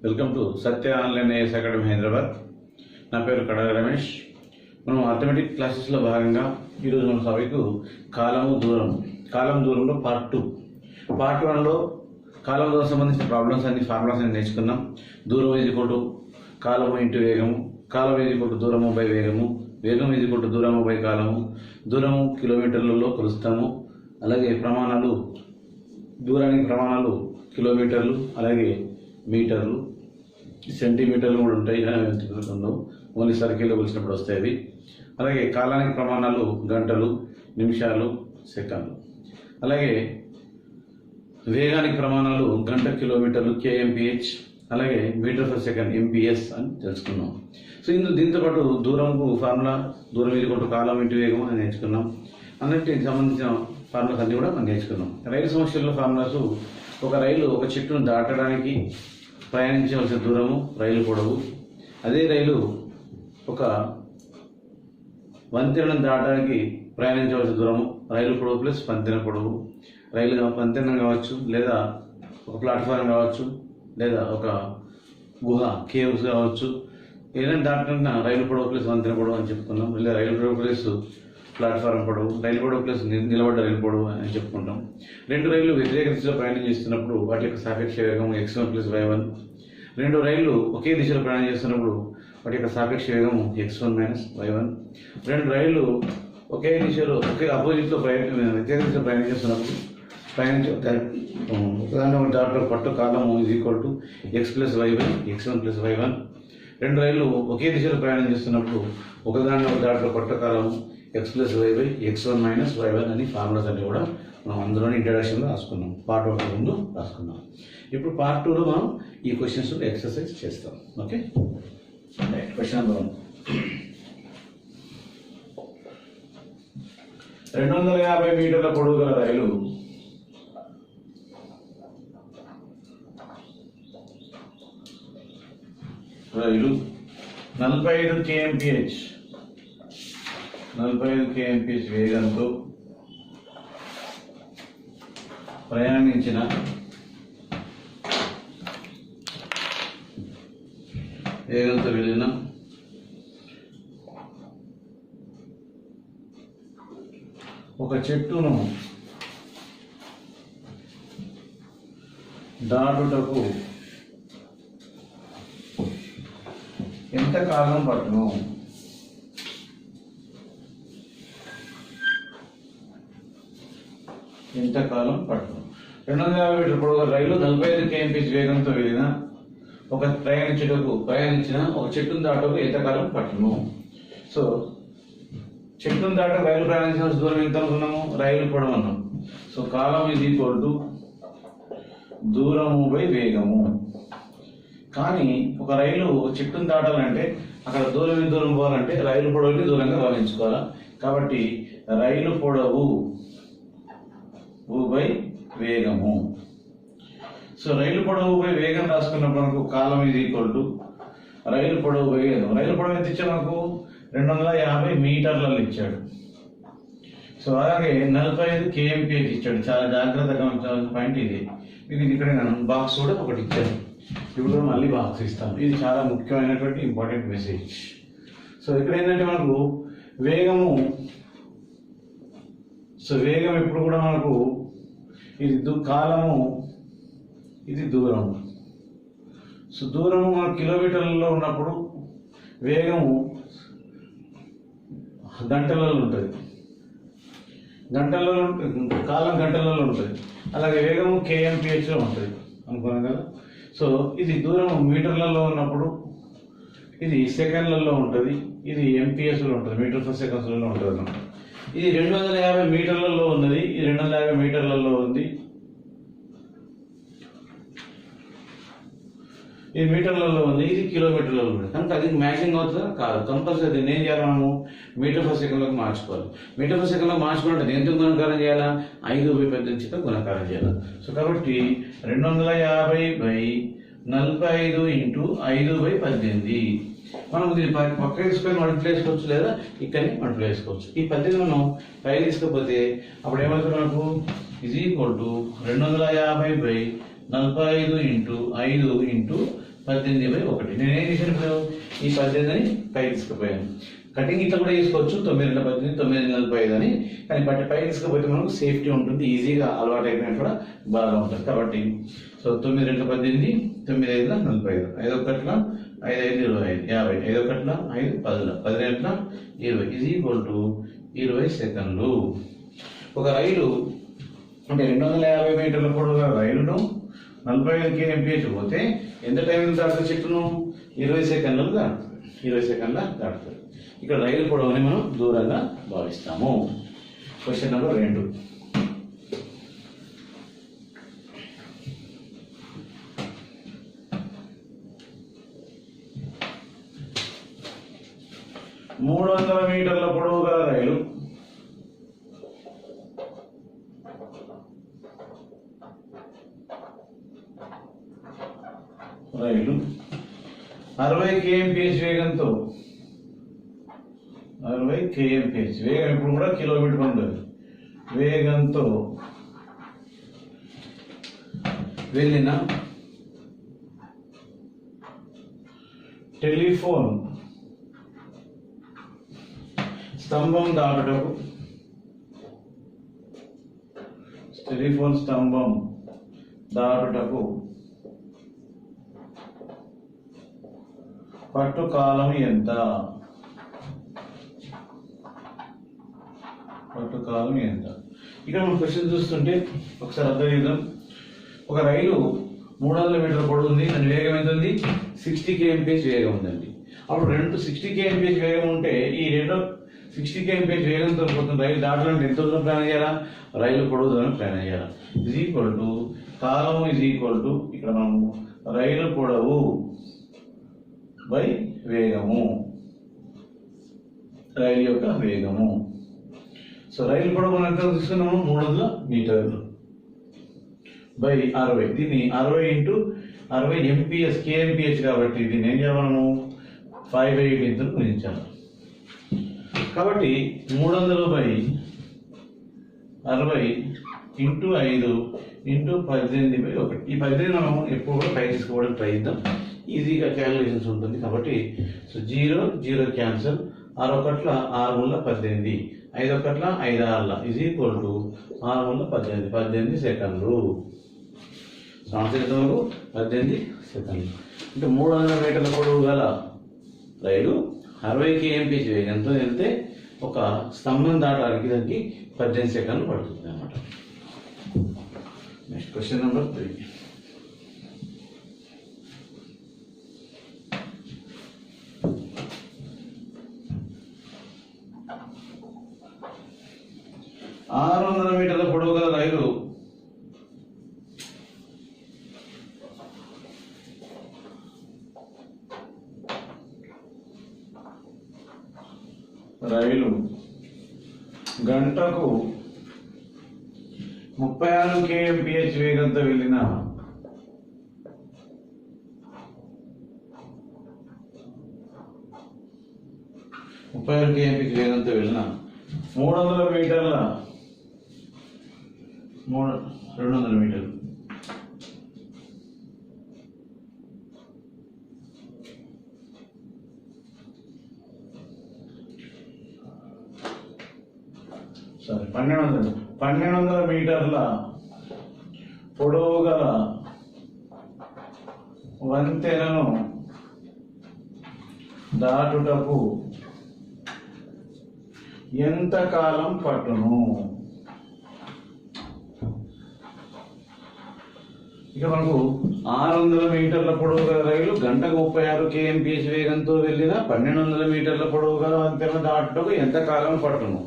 Welcome to Satya online IAS academy Hyderabad. నా పేరు కడాల రమేష్. మనం అథమెటిక్ క్లాసెస్లో భాగంగా ఈరోజు మన సభకు కాలం దూరంలో పార్ట్ 1లో కాలం దూరం సంబంధించిన ప్రాబ్లమ్స్ అన్ని ఫార్ములాస్ అన్ని నేర్చుకున్నాం. దూరం ఈజ్ఈక్వల్ కాలము ఇంటూ వేగము, కాలం ఈజ్ఈక్వల్ దూరము బై వేగము, వేగం ఈజ్ఈక్వల్ దూరము బై కాలము, దూరము కిలోమీటర్లలో కొలుస్తాము. అలాగే ప్రమాణాలు, దూరానికి ప్రమాణాలు కిలోమీటర్లు, అలాగే మీటర్లు, సెంటీమీటర్లు కూడా ఉంటాయి. ఓన్లీ సర్కిల్లో కొలిచినప్పుడు వస్తాయి అవి. అలాగే కాలానికి ప్రమాణాలు గంటలు, నిమిషాలు, సెకండ్లు. అలాగే వేగానికి ప్రమాణాలు గంట, కిలోమీటర్లు, కేఎంపిహెచ్, అలాగే మీటర్ పర్ సెకండ్ ఎంపిఎస్ అని తెలుసుకున్నాం. సో దీంతో పాటు దూరంకు ఫార్ములా, దూరం ఈజ్ఈక్వల్ కాలం ఇంటూ వేగం అని నేర్చుకున్నాం. అన్నిటికి సంబంధించిన ఫార్ములాస్ అన్ని కూడా మనం నేర్చుకున్నాం. రైలు సమస్యల్లో ఫార్ములాస్: ఒక రైలు ఒక చెట్టును దాటడానికి ప్రయాణించవలసిన దూరము రైలు పొడవు. అదే రైలు ఒక వంతెనను దాటడానికి ప్రయాణించవలసిన దూరము రైలు పొడవు ప్లస్ వంతెన పొడవు. రైలు వంతెన కావచ్చు, లేదా ఒక ప్లాట్ఫారం కావచ్చు, లేదా ఒక గుహ కేవ్స్ కావచ్చు. ఏదైనా దాటకుండా రైలు పొడవు ప్లస్ వంతెన పొడవు అని చెప్పుకున్నాం. లేదా రైలు పొడవు ప్లస్ ప్లాట్ఫారం పొడవు, రైలు పొడవు ప్లస్ నిలబడ్డ రైలు పొడవు అని చెప్పుకుంటాం. రెండు రైళ్లు వ్యతిరేక దిశలో ప్రయాణం చేస్తున్నప్పుడు వాటి యొక్క సాపేక్ష వేగం x1 + y1. రెండు రైళ్లు ఒకే దిశలో ప్రయాణం చేస్తున్నప్పుడు వాటి యొక్క సాపేక్ష వేగం x1 - y1. రెండు రైళ్లు ఒకే అపోజిట్లో వ్యతిరేక దిశలో ప్రయాణం చేస్తున్నప్పుడు ఒకదాని దాంట్లో పట్టు కాలము is equal x + y x1 + y1. రెండు రైళ్లు ఒకే దిశలో ప్రయాణం చేస్తున్నప్పుడు ఒకదాని దాంట్లో పట్టు కాలము x + y x1 - y1 అని ఫార్ములాస్ అన్ని కూడా మనం అందులోనే ఇంట్రడక్షన్లో రాసుకున్నాం. పార్ట్ 1 ముందు రాసుకున్నాం. ఇప్పుడు పార్ట్ 2లో మనం ఈ క్వశ్చన్స్ ఎక్సర్సైజ్ చేస్తాం. Okay, question number 1. 250 మీటర్ల పొడవు గల రైలు రైలు 45 kmph వేగంతో ప్రయాణించిన వెళ్ళిన ఒక చెట్టును దాటుటకు ఎంత కాలం పట్టును? ఎంతకాలం పట్టును? 250 మీటర్ల పొడవు రైలు 45 kmph వేగంతో ప్రయాణించిన ఒక చెట్టును దాటకు ఎంతకాలం పట్టును? సో చెట్టును దాట రైలు ప్రయాణించిన దూరం ఎంత అనుకున్నాము? రైలు పొడవు అన్నాం. సో కాలం ఈజ్ఈక్వల్ దూరము బై వేగము. కానీ ఒక రైలు చెట్టును దాటాలంటే అక్కడ దూరం పోవాలంటే రైలు పొడవుని దూరంగా భావించుకోవాలా. కాబట్టి రైలు పొడవు బై వేగము. సో రైలు పొడవు బై వేగం రాసుకున్నప్పుడు మనకు కాలం ఈజ్ఈక్వల్ రైలు పొడవు బై వేగం. రైలు పొడవు ఎంత ఇచ్చాడు మనకు? 250 మీటర్లలో ఇచ్చాడు. సో అలాగే 45 kmph ఇచ్చాడు. చాలా జాగ్రత్తగా గమనించాల్సిన పాయింట్ ఇది. మీకు ఇక్కడ బాక్స్ కూడా ఒకటి ఇచ్చాడు. ఇప్పుడు మళ్ళీ బాక్స్ ఇస్తాను. ఇది చాలా ముఖ్యమైనటువంటి ఇంపార్టెంట్ మెసేజ్. సో ఇక్కడ ఏంటంటే మనకు వేగము, వేగం ఎప్పుడు కూడా మనకు ఇది కాలము, ఇది దూరము. సో దూరము మన కిలోమీటర్లలో ఉన్నప్పుడు వేగము గంటలలో ఉంటుంది, కాలం గంటలలో ఉంటుంది. అలాగే వేగము KMPHలో ఉంటుంది అనుకున్నాం కదా. సో ఇది దూరం మీటర్లలో ఉన్నప్పుడు ఇది సెకండ్లలో ఉంటుంది, ఇది MPSలో ఉంటుంది, మీటర్ పర్ సెకండ్స్లలో ఉంటుంది అన్నమాట. ఇది 250 మీటర్లలో ఉన్నది, ఇది 250 మీటర్లలో ఉంది, ఇది మీటర్లలో ఉంది, ఇది కిలోమీటర్లలో ఉంది. కనుక అది మ్యాచింగ్ అవుతుందా? కాదు. కంపల్సరీ దీన్ని ఏం చేయాలి? మనము మీటర్ పర్ సెకండ్లోకి మార్చుకోవాలి. మీటర్ పర్ సెకండ్లో మార్చుకోవాలంటే ఎందుకు గుణకారం చేయాలా? 5/18 చేత గుణకారం చేయాలి. సో కాబట్టి 250/45 × 5/18. మనం దీన్ని పక్క తీసుకొని మల్టిప్లై చేసుకోవచ్చు, లేదా ఇక్కడనే మల్టిప్లై చేసుకోవచ్చు. ఈ 18 మనం పైకి తీసుకపోతే అప్పుడు ఏమవుతుంది మనకు? Is equal to 250/45 × 5 × 18/1. నేను ఏం చేశాను ఇప్పుడు ఈ 18ని పైకి తీసుకుపోయాను. కటింగ్ ఇట్లా కూడా చేసుకోవచ్చు 9×18 9×45 అని. కానీ పైకి తీసుకుపోతే మనకు సేఫ్టీ ఉంటుంది, ఈజీగా అలవాటు అయిపోయినట్టు కూడా బాగా ఉంటుంది. కాబట్టి సో 9×18 9×5 45 5 ఒకట్ల 5×5 25 50 5 ఒకట్ల 5 10 10 20 ఈజ్ ఈక్వల్ టు 20 సెకండ్లు. ఒక రైలు అంటే 250 మీటర్ల పొడవుగా రైలును 45 kmph పోతే ఎంత టైం దాటుతుంది చెట్టును? 20 సెకండ్లు దాటుతుంది. 20 సెకండ్ల దాటుతుంది. ఇక్కడ రైలు పొడవుని మనం దూరంగా భావిస్తాము. Question number 2. మూడు 300 మీటర్ల పొడవుగా రైలు 60 kmph వేగంతో 60 kmph వేగం ఇప్పుడు కూడా కిలోమీటర్ ఉండదు వేగంతో వెళ్ళిన టెలిఫోన్ స్తంభం దాటుటకు పట్టు కాలం ఎంత? ఇక్కడ మనం క్వశ్చన్ చూస్తుంటే ఒకసారి అర్థం చేద్దాం. ఒక రైలు 300 మీటర్ల పొడవు ఉంది, దాని వేగం ఎంత ఉంది? 60 kmph వేగం ఉందండి. అప్పుడు 60 kmph వేగం ఉంటే ఈ 60 kmph వేగంతో పోతుంది రైలు దాటాలంటే ఎంత దూరం ప్రయాణం చేయాలా? రైలు పొడవు దూరం ప్రయాణం చేయాలా? Is equal to column is equal to ఇక్కడ మనము రైలు పొడవు బై వేగము, రైలు యొక్క వేగము. సో రైలు పొడవు మనం ఎంత తీసుకున్నాము? 300 మీటర్లు బై 60. దీన్ని 60 × 60 MPS kmph కాబట్టి దీన్ని ఏం చేయాలి మనము? 5/8 గుణించాలి. కాబట్టి 300/60 × 5 × 18/1. ఈ 18 మనం ఎప్పుడు కూడా పై తీసుకోవడానికి ట్రై చేద్దాం, ఈజీగా క్యాలిక్యులేషన్స్ ఉంటుంది. కాబట్టి సో 0 0 క్యాన్సల్, 6 ఒకట్ల 6 × 18 5 ఒకట్ల 5 6 ఈజ్ ఈక్వల్ టు 6 × 18 18 సెకండ్లు. సంవత్సరం 18 సెకండ్లు అంటే 300 మీటర్ల పొడవు గల రైలు 60 kmph వేగంతో వెళ్తే ఒక స్తంభం దాటానికి దానికి 18 సెకండ్లు పడుతుంది అన్నమాట. Next question number 3. మీటర్ల పొడవు గల రైలు 6 గంటకు 36 kmph వేగంతో వెళ్ళిన 300 మీటర్ల 200 మీటర్లు సారీ 1200 మీటర్ల పొడవు గల వంతెనను దాటుటకు ఎంత కాలం పట్టును? ఇక మనకు 600 మీటర్ల పొడవు గల రైలు గంటకు 36 kmph వేగంతో వెళ్ళిన 1200 మీటర్ల పొడవు గల వంతెన దాటుటకు ఎంత కాలం పట్టును?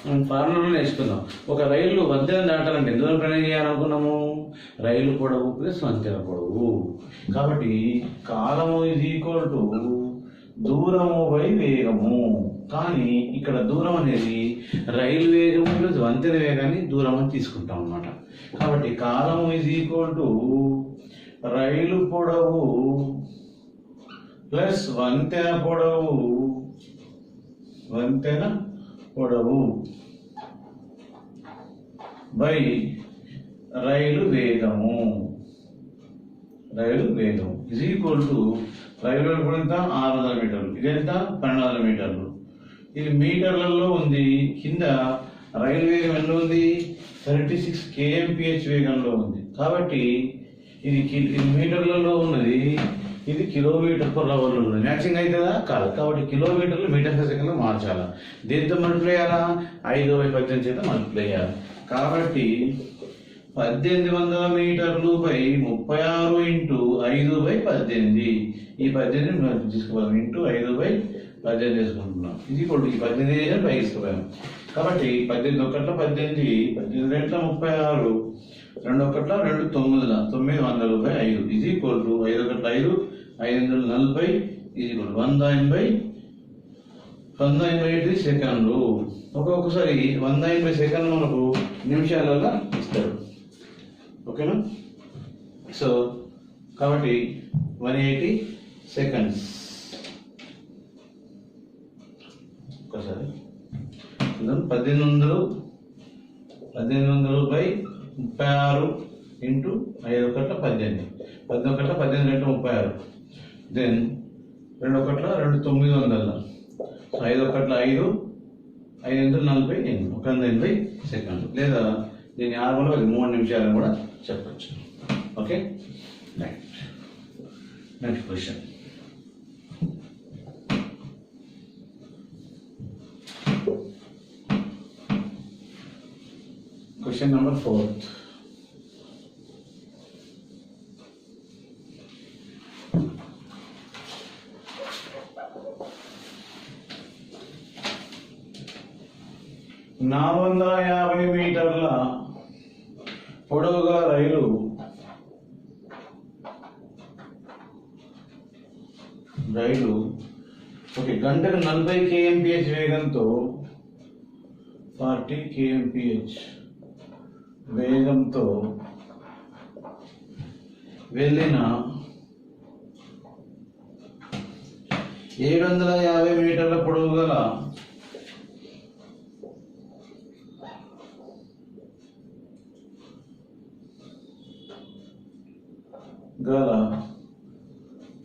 మనం ఫార్ములా నేర్చుకుందాం. ఒక రైలు వంతెన దాటాలంటే ఎంత దూరం ప్రయాణం చేయాలనుకున్నాము? రైలు పొడవు ప్లస్ వంతెన పొడవు. కాబట్టి కాలము ఈజ్ ఈక్వల్ టు దూరము బై వేగము. కానీ ఇక్కడ దూరం అనేది రైలు వేగము ప్లస్ వంతెన వేగాన్ని దూరం అని తీసుకుంటాం అన్నమాట. కాబట్టి కాలము ఈజ్ ఈక్వల్ టు రైలు పొడవు ప్లస్ వంతెన పొడవు బై రైలు వేగము. రైలు వేగం ఇజ్ ఈక్వల్ టు రైలు వేగం ఎంత 600 మీటర్లు, ఇది ఎంత 1200 మీటర్లు. ఇది మీటర్లలో ఉంది, కింద రైలు వేగం ఎంత ఉంది 36 kmph వేగంలో ఉంది. కాబట్టి ఇది మీటర్లలో ఉన్నది, ఇది కిలోమీటర్ పర్ అవర్లో ఉన్నది. మ్యాచింగ్ అవుతుందా కాదు. కాబట్టి కిలోమీటర్లు మీటర్ పర్ సెకండ్లో మార్చాలా. దేంతో మల్టిప్లై చేయాలా 5/18 చేత మల్టిప్లై చేయాలి. కాబట్టి 1800 మీటర్లు బై 36 ఇంటూ 5/18. ఈ 18 తీసుకోవాలి ఇంటూ 5/18 తీసుకుంటున్నాం. ఇది కొడు ఈ 18 పై తీసుకోవాలి. కాబట్టి 18 ఒకట్ల 18, 18 రెంట్ల 36, 2 ఒకట్ల 2 9, 900/5 ఇది ఈక్వల్ టు 5 ఒకట్ల 5, 540 ఇది ఈక్వల్ 180 సెకండ్లు. ఒక్కొక్కసారి 180 సెకండ్లు మనకు నిమిషాలలో ఇస్తాడు. ఓకేనా. సో కాబట్టి 180 సెకండ్స్. ఒకసారి 1800/36 ఇంటూ 5 ఒకట్ల 18, 10 ఒకట్ల 18 రెండు 36, దెన్ 2 ఒకట్ల 2 900, 5 ఒకట్ల 5, 540, 180 సెకండ్లు. లేదా దీని 3 నిమిషాలను కూడా చెప్పచ్చు. Okay. Next question. Question number 4. నా 450 మీటర్ల పొడవుగా రైలు ఓకే గంటకు 40 kmph వేగంతో 40 kmph వేగంతో వెళ్ళిన 750 మీటర్ల పొడవు గల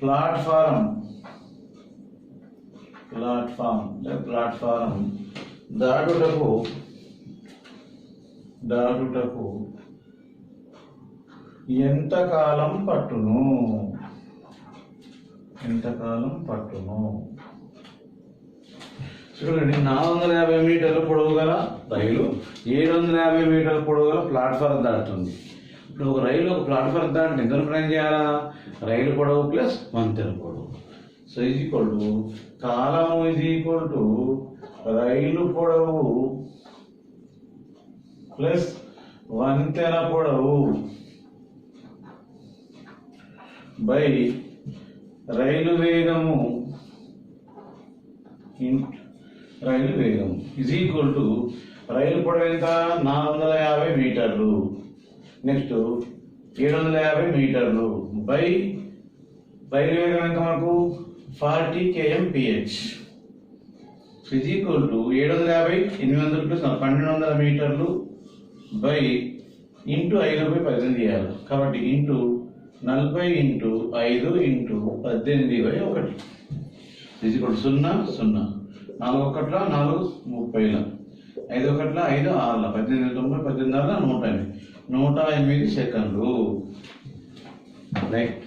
ప్లాట్ఫారం దాటుటకు ఎంత కాలం పట్టును? చూడండి, 450 మీటర్ల పొడవు గల రైలు 750 మీటర్ల పొడవు గల ప్లాట్ఫారం దాటుతుంది. ఇప్పుడు ఒక రైలు ఒక ప్లాట్ఫారం దాటి ఎంత ప్రయాణం చేయాలా? రైలు పొడవు ప్లస్ వంతెన పొడవు. సో ఇది ఈక్వల్ టు కాలము ఇది ఈక్వల్ టు రైలు పొడవు ప్లస్ వంతెన పొడవు బై రైలు వేగము ఇజ్ ఈక్వల్ టు రైలు పొడవు ఎంత 450 మీటర్లు, నెక్స్ట్ 750 మీటర్లు బై రైలు వేగం ఎంత మనకు 40 kmph is equal to 750 800 plus 1200 మీటర్లు బై ఇంటూ 5/18 చేయాలి. కాబట్టి into 40 into 5 into 18/1 is equal to 0 0 4 ఒకట్ల 4 30, 5 ఒకట్ల 5 6, 18 9 18 108 సెకండ్లు. Right.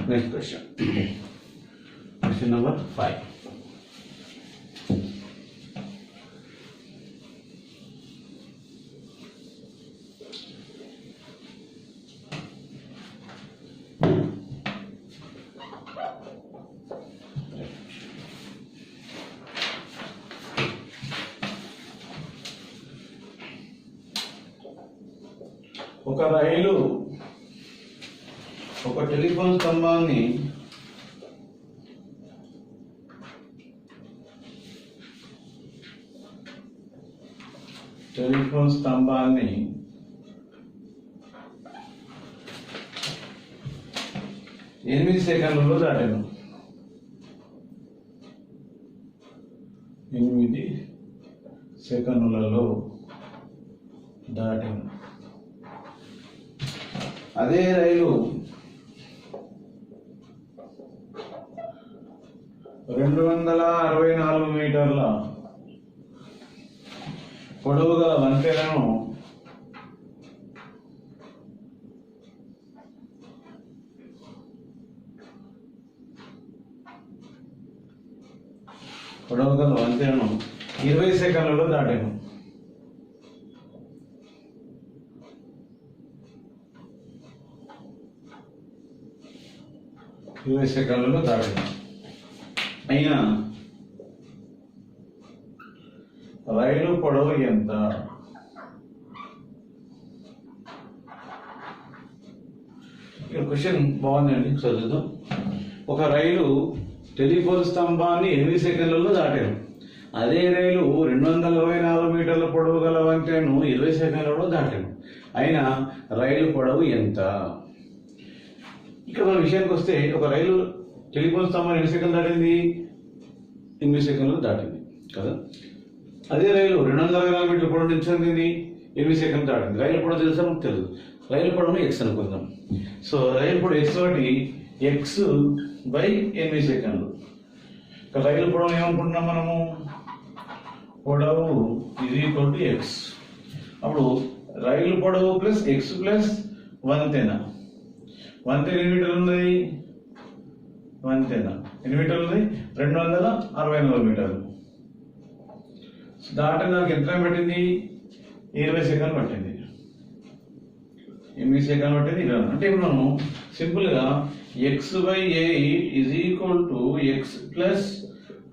Next question. Question number 5. ఒక రైలు ఒక టెలిఫోన్ స్తంభాన్ని టెలిఫోన్ స్తంభాన్ని 8 సెకండ్లలో దాటాను. 8 సెకండ్లలో దాటాను. అదే రైలు 264 మీటర్ల పొడవు గల వంతెనను పొడవు గల వంతెనను 20 సెకండ్లలో దాటాను. 20 సెకండ్లలో దాటాను. అయినా రైలు పొడవు ఎంత? ఇక్కడ క్వశ్చన్ బాగుందండి, చదువుదాం. ఒక రైలు టెలిఫోన్ స్తంభాన్ని 8 సెకండ్లలో దాటారు. అదే రైలు 264 మీటర్ల పొడవు గల వంతెనను 20 సెకండ్లలో దాటారు. అయినా రైలు పొడవు ఎంత? ఇక్కడ మన విషయానికి వస్తే ఒక రైలు టెలిఫోన్ స్తంభాన్ని 8 సెకండ్లు దాటింది, 8 సెకండ్లు దాటింది కదా. అదే రైలు 264 మీటర్ల పొడవు నిలిచింది, 8 సెకండ్లు దాటింది. రైలు పొడవు తెలుసా? మనకు తెలియదు. రైలు పొడవును ఎక్స్ అనుకుందాం. సో రైలు పొడవు ఎక్స్ ఒకటి ఎక్స్ బై 8 సెకండ్లు. ఇక రైలు పొడవు ఏమనుకుంటున్నాం మనము? పొడవు ఇది ఈక్వల్ టు ఎక్స్. అప్పుడు రైలు పొడవు ప్లస్ ఎక్స్ ప్లస్ వంతెన. వంతెన ఎన్ని మీటర్లు ఉన్నది? వంతెన ఎన్ని మీటర్లు ఉంది? 264 మీటర్లు. దాటడానికి ఎంత టైం పట్టింది? 20 సెకండ్లు పట్టింది. 8 సెకండ్లు పట్టింది, 20. అంటే ఇప్పుడు మనం సింపుల్గా X by 8 is equal to x plus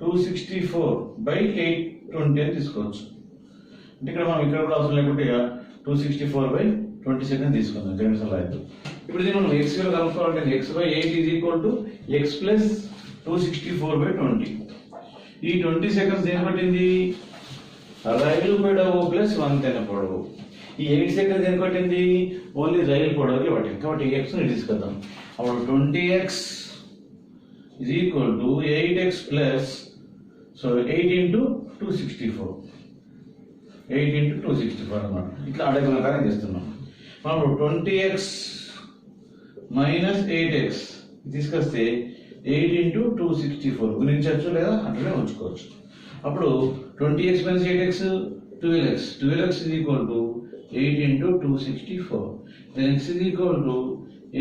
264/820 అని తీసుకోవచ్చు. అంటే ఇక్కడ మనం ఇక్కడ కూడా అవసరం లేకుంటే 264/20 సెకండ్ తీసుకుందాం. జనరల్ అయితే ఇప్పుడు ఇది మనం ఎక్స్ విలువ కనుక్కోవాలంటే x by 8 is equal to x plus 264/20. ఈ 20 సెకండ్స్ ఏం పట్టింది? రైలు పొడవు ప్లస్ వంతెన పొడవు. ఈ 8 సెకండ్స్ ఏం పట్టింది? ఓన్లీ రైలు పొడవుకి పట్టింది. కాబట్టి ఎక్స్ని తీసుకుందాం. అప్పుడు 20x is equal to 8x plus 8 into 264. 8 into 264 అన్నమాట. ఇట్లా అడగల కానీ చేస్తున్నాం. మనం 20x మైనస్ 8x తీసుకొస్తే 8 ఇంటూ 264 గుణించవచ్చు లేదా అట్లనే ఉంచుకోవచ్చు. అప్పుడు 20x minus 8x 12x. 12x is equal to 8 into 264. Then x is equal to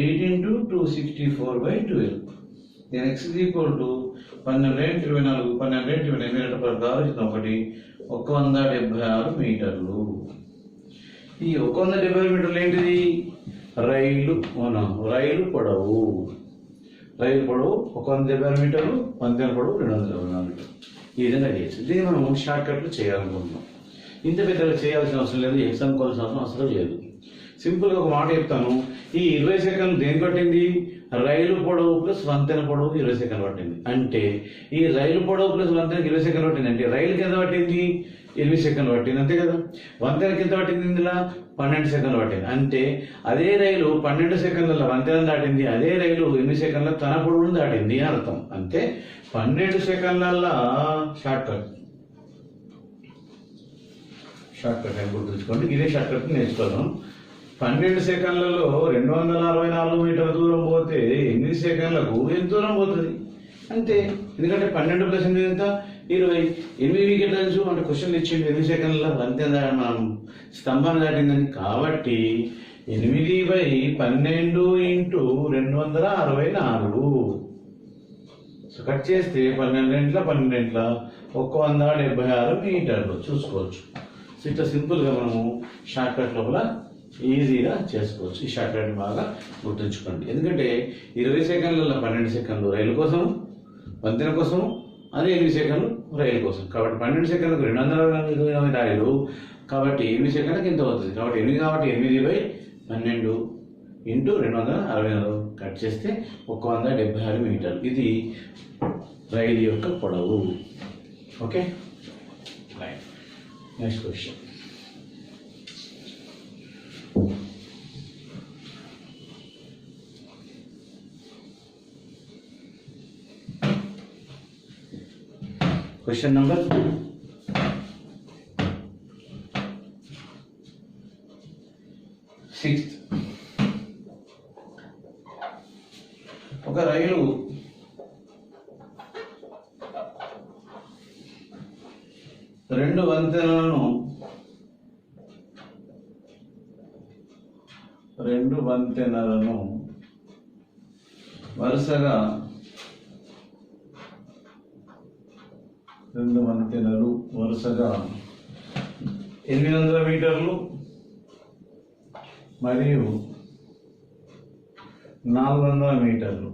8 into 264/12. Then x is equal to 176 మీటర్లు. ఈ 176 మీటర్లు ఏంటిది? రైలు పొడవు. రైలు పొడవు 176 మీటర్లు, వంతెన పొడవు 264 మీటర్లు. ఈ విధంగా చేయొచ్చు. దీన్ని మనం షార్ట్ కట్లు చేయాలనుకుంటున్నాం. ఇంత పెద్దగా చేయాల్సిన అవసరం లేదు, ఎగ్జామ్ కోవాల్సిన అవసరం లేదు. సింపుల్గా ఒక మాట చెప్తాను. ఈ 20 సెకండ్లు దేని పట్టింది? రైలు పొడవు ప్లస్ వంతెన పొడవు 20 సెకండ్లు పట్టింది. అంటే ఈ రైలు పొడవు ప్లస్ వంతెనకి 20 సెకండ్లు పట్టింది. అంటే రైలుకి ఎంత పట్టింది? 8 సెకండ్లు పట్టింది, అంతే కదా. వంతెనకి ఎంత పట్టింది? ఇందులో 12 సెకండ్లు పట్టింది. అంటే అదే రైలు 12 సెకండ్ల వంతెన దాటింది, అదే రైలు 8 సెకండ్ల తన పొడవును దాటింది అని అర్థం. అంటే 12 సెకండ్ల షార్ట్ కట్ అని గుర్తుంచుకోండి. ఇదే షార్ట్ కట్ నేర్చుకోదాం. 12 సెకండ్లలో 264 మీటర్ల దూరం పోతే 8 సెకండ్లకు ఎంత దూరం పోతుంది? అంతే. ఎందుకంటే 12 ప్లస్ 8 ఎంత? 20. 8 ఎట్లా తెలుసు అంటే క్వశ్చన్ ఇచ్చింది 8 సెకండ్ల వంతెన మనం స్తంభాన్ని దాటిందని. కాబట్టి 8/12 ఇంటూ 264. సో కట్ చేస్తే 12 176 మీటర్లు చూసుకోవచ్చు. సో ఇట్లా సింపుల్గా మనము షార్ట్ కట్ లోపల ఈజీగా చేసుకోవచ్చు. ఈ షార్ట్ కట్ బాగా గుర్తుంచుకోండి. ఎందుకంటే 20 సెకండ్లలో 12 సెకండ్లు రైలు కోసం, వంతెన కోసం, అదే 8 సెకండ్లు రైలు కోసం. కాబట్టి 12 సెకండ్లకు 264 రైలు, కాబట్టి 8 సెకండ్లకు ఎంత అవుతుంది? కాబట్టి 8/12 ఇంటూ 264 కట్ చేస్తే 176 మీటర్లు. ఇది రైలు యొక్క పొడవు. Okay, next question. Question number 6. ఒక రైలు వంతెనలను వరుసగా 800 మీటర్లు మరియు 400 మీటర్లు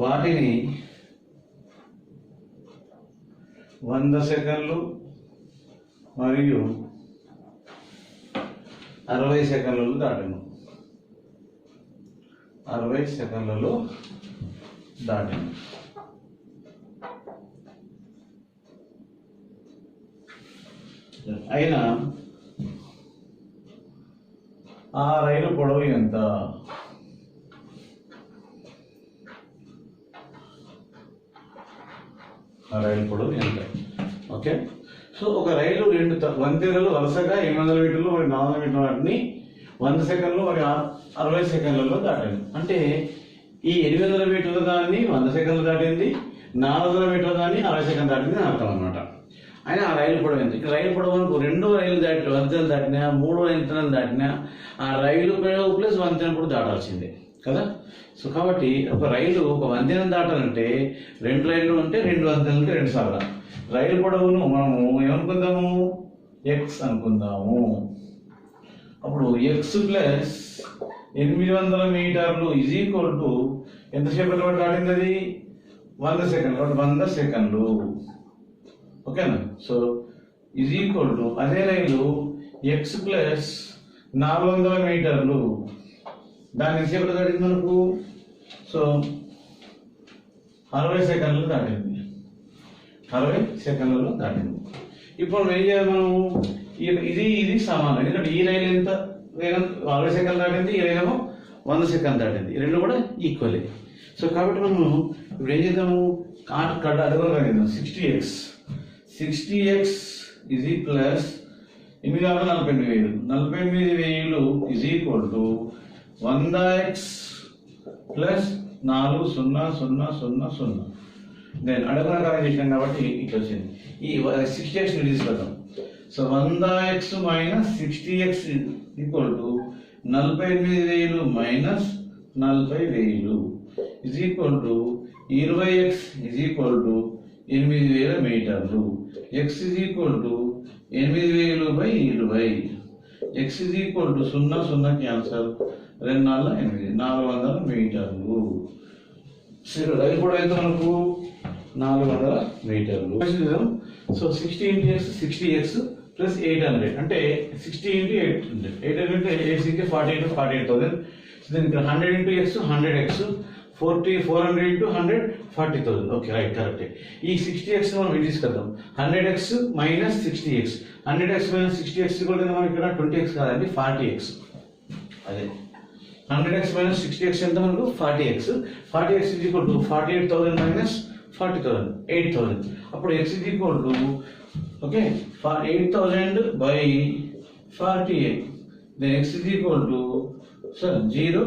వాటిని 100 సెకన్లు మరియు 60 సెకన్లలో దాటాను. 60 సెకన్లలో దాటాను. అయినా ఆ రైలు పొడవు ఎంత? ఓకే, సో ఒక రైలు 2 వంతెనలు వరుసగా 800 మీటర్లు మరియు 400 మీటర్ల వాటిని 100 సెకన్లు మరియు 60 సెకన్లలో దాటింది. అంటే ఈ 800 మీటర్ల దాన్ని 100 సెకన్లు దాటింది, 400 మీటర్ల దాన్ని 60 సెకన్లు దాటింది అని అర్థం అనమాట. అయినా ఆ రైలు పొడవు ఎంత? ఇక్కడ రైలు పొడవు 2 రైలు వంతెనలు దాటినా, 3 వంతెనలు దాటినా ఆ రైలు పొడవు ప్లస్ వంతెన కూడా దాటాల్సిందే కదా. సో కాబట్టి ఒక రైలు ఒక వంతెన దాటాలంటే 2 రైళ్లు ఉంటే 2 వంతెనలు ఉంటే 2 సార్లు. రైలు పొడవును మనము ఏమనుకుందాము? ఎక్స్ అనుకుందాము. అప్పుడు ఎక్స్ ప్లస్ 800 మీటర్లు ఈజ్ ఈక్వల్ టు ఎంతసేపటి వరకు దాటింది అది? 100 సెకండ్లు. 100 సెకండ్లు. ఓకేనా? సో ఈజ్ ఈక్వల్ టు అదే రైలు ఎక్స్ ప్లస్ 400 మీటర్లు దాన్ని ఎంతసేపటి దాటింది మనకు? సో 60 సెకండ్లు దాటింది. 60 సెకండ్లలో దాటింది. ఇప్పుడు మనం ఏం చేయాలి? మనము ఇది సమానం. ఎందుకంటే ఈ రైలు ఎంత వేగం 60 సెకండ్లు దాటింది, ఈ రైలు 100 సెకండ్లు దాటింది. ఈ రెండు కూడా ఈక్వలే. సో కాబట్టి మనము ఇప్పుడు ఏం చేద్దాము? అడుగులు 60x. 60x ఇది plus 48,000. 48,000 is equal to 100x plus 40,000. Then అడుగున కాలం చేసినాం కాబట్టి ఇట్లా వచ్చింది. ఈ 60x తీసుకొద్దాం. So 100x minus 60x equal to 48,000 minus 40,000 is equal to 20x is equal to 8,000 మీటర్లు. X is equal to 8,000/20. X is equal to 0 క్యాన్సర్ 2 4 8 400 మీటర్లు. రైలు పొడవు ఎంత మనకు? 400 మీటర్లు. సో 60 × x 60x ప్లస్ 800 అంటే 60 × 800. 800 అంటే 8 48,000. సో దీనికి 100 × x 100x 400 × 100 40,000. ఓకే, రైట్, కరెక్టే. ఈ 60x మనం ఇది తీసుకొద్దాం. 100x minus 60x. 100x minus 60x కూడా మనం ఇక్కడ 20x కాదండి, 40x. అదే 100x మైనస్ 60x ఎంత మనకు? 40x. 40x is equal to 48,000 minus 40,000 8,000. అప్పుడు x is equal to okay 8,000/48. Then x is equal to 0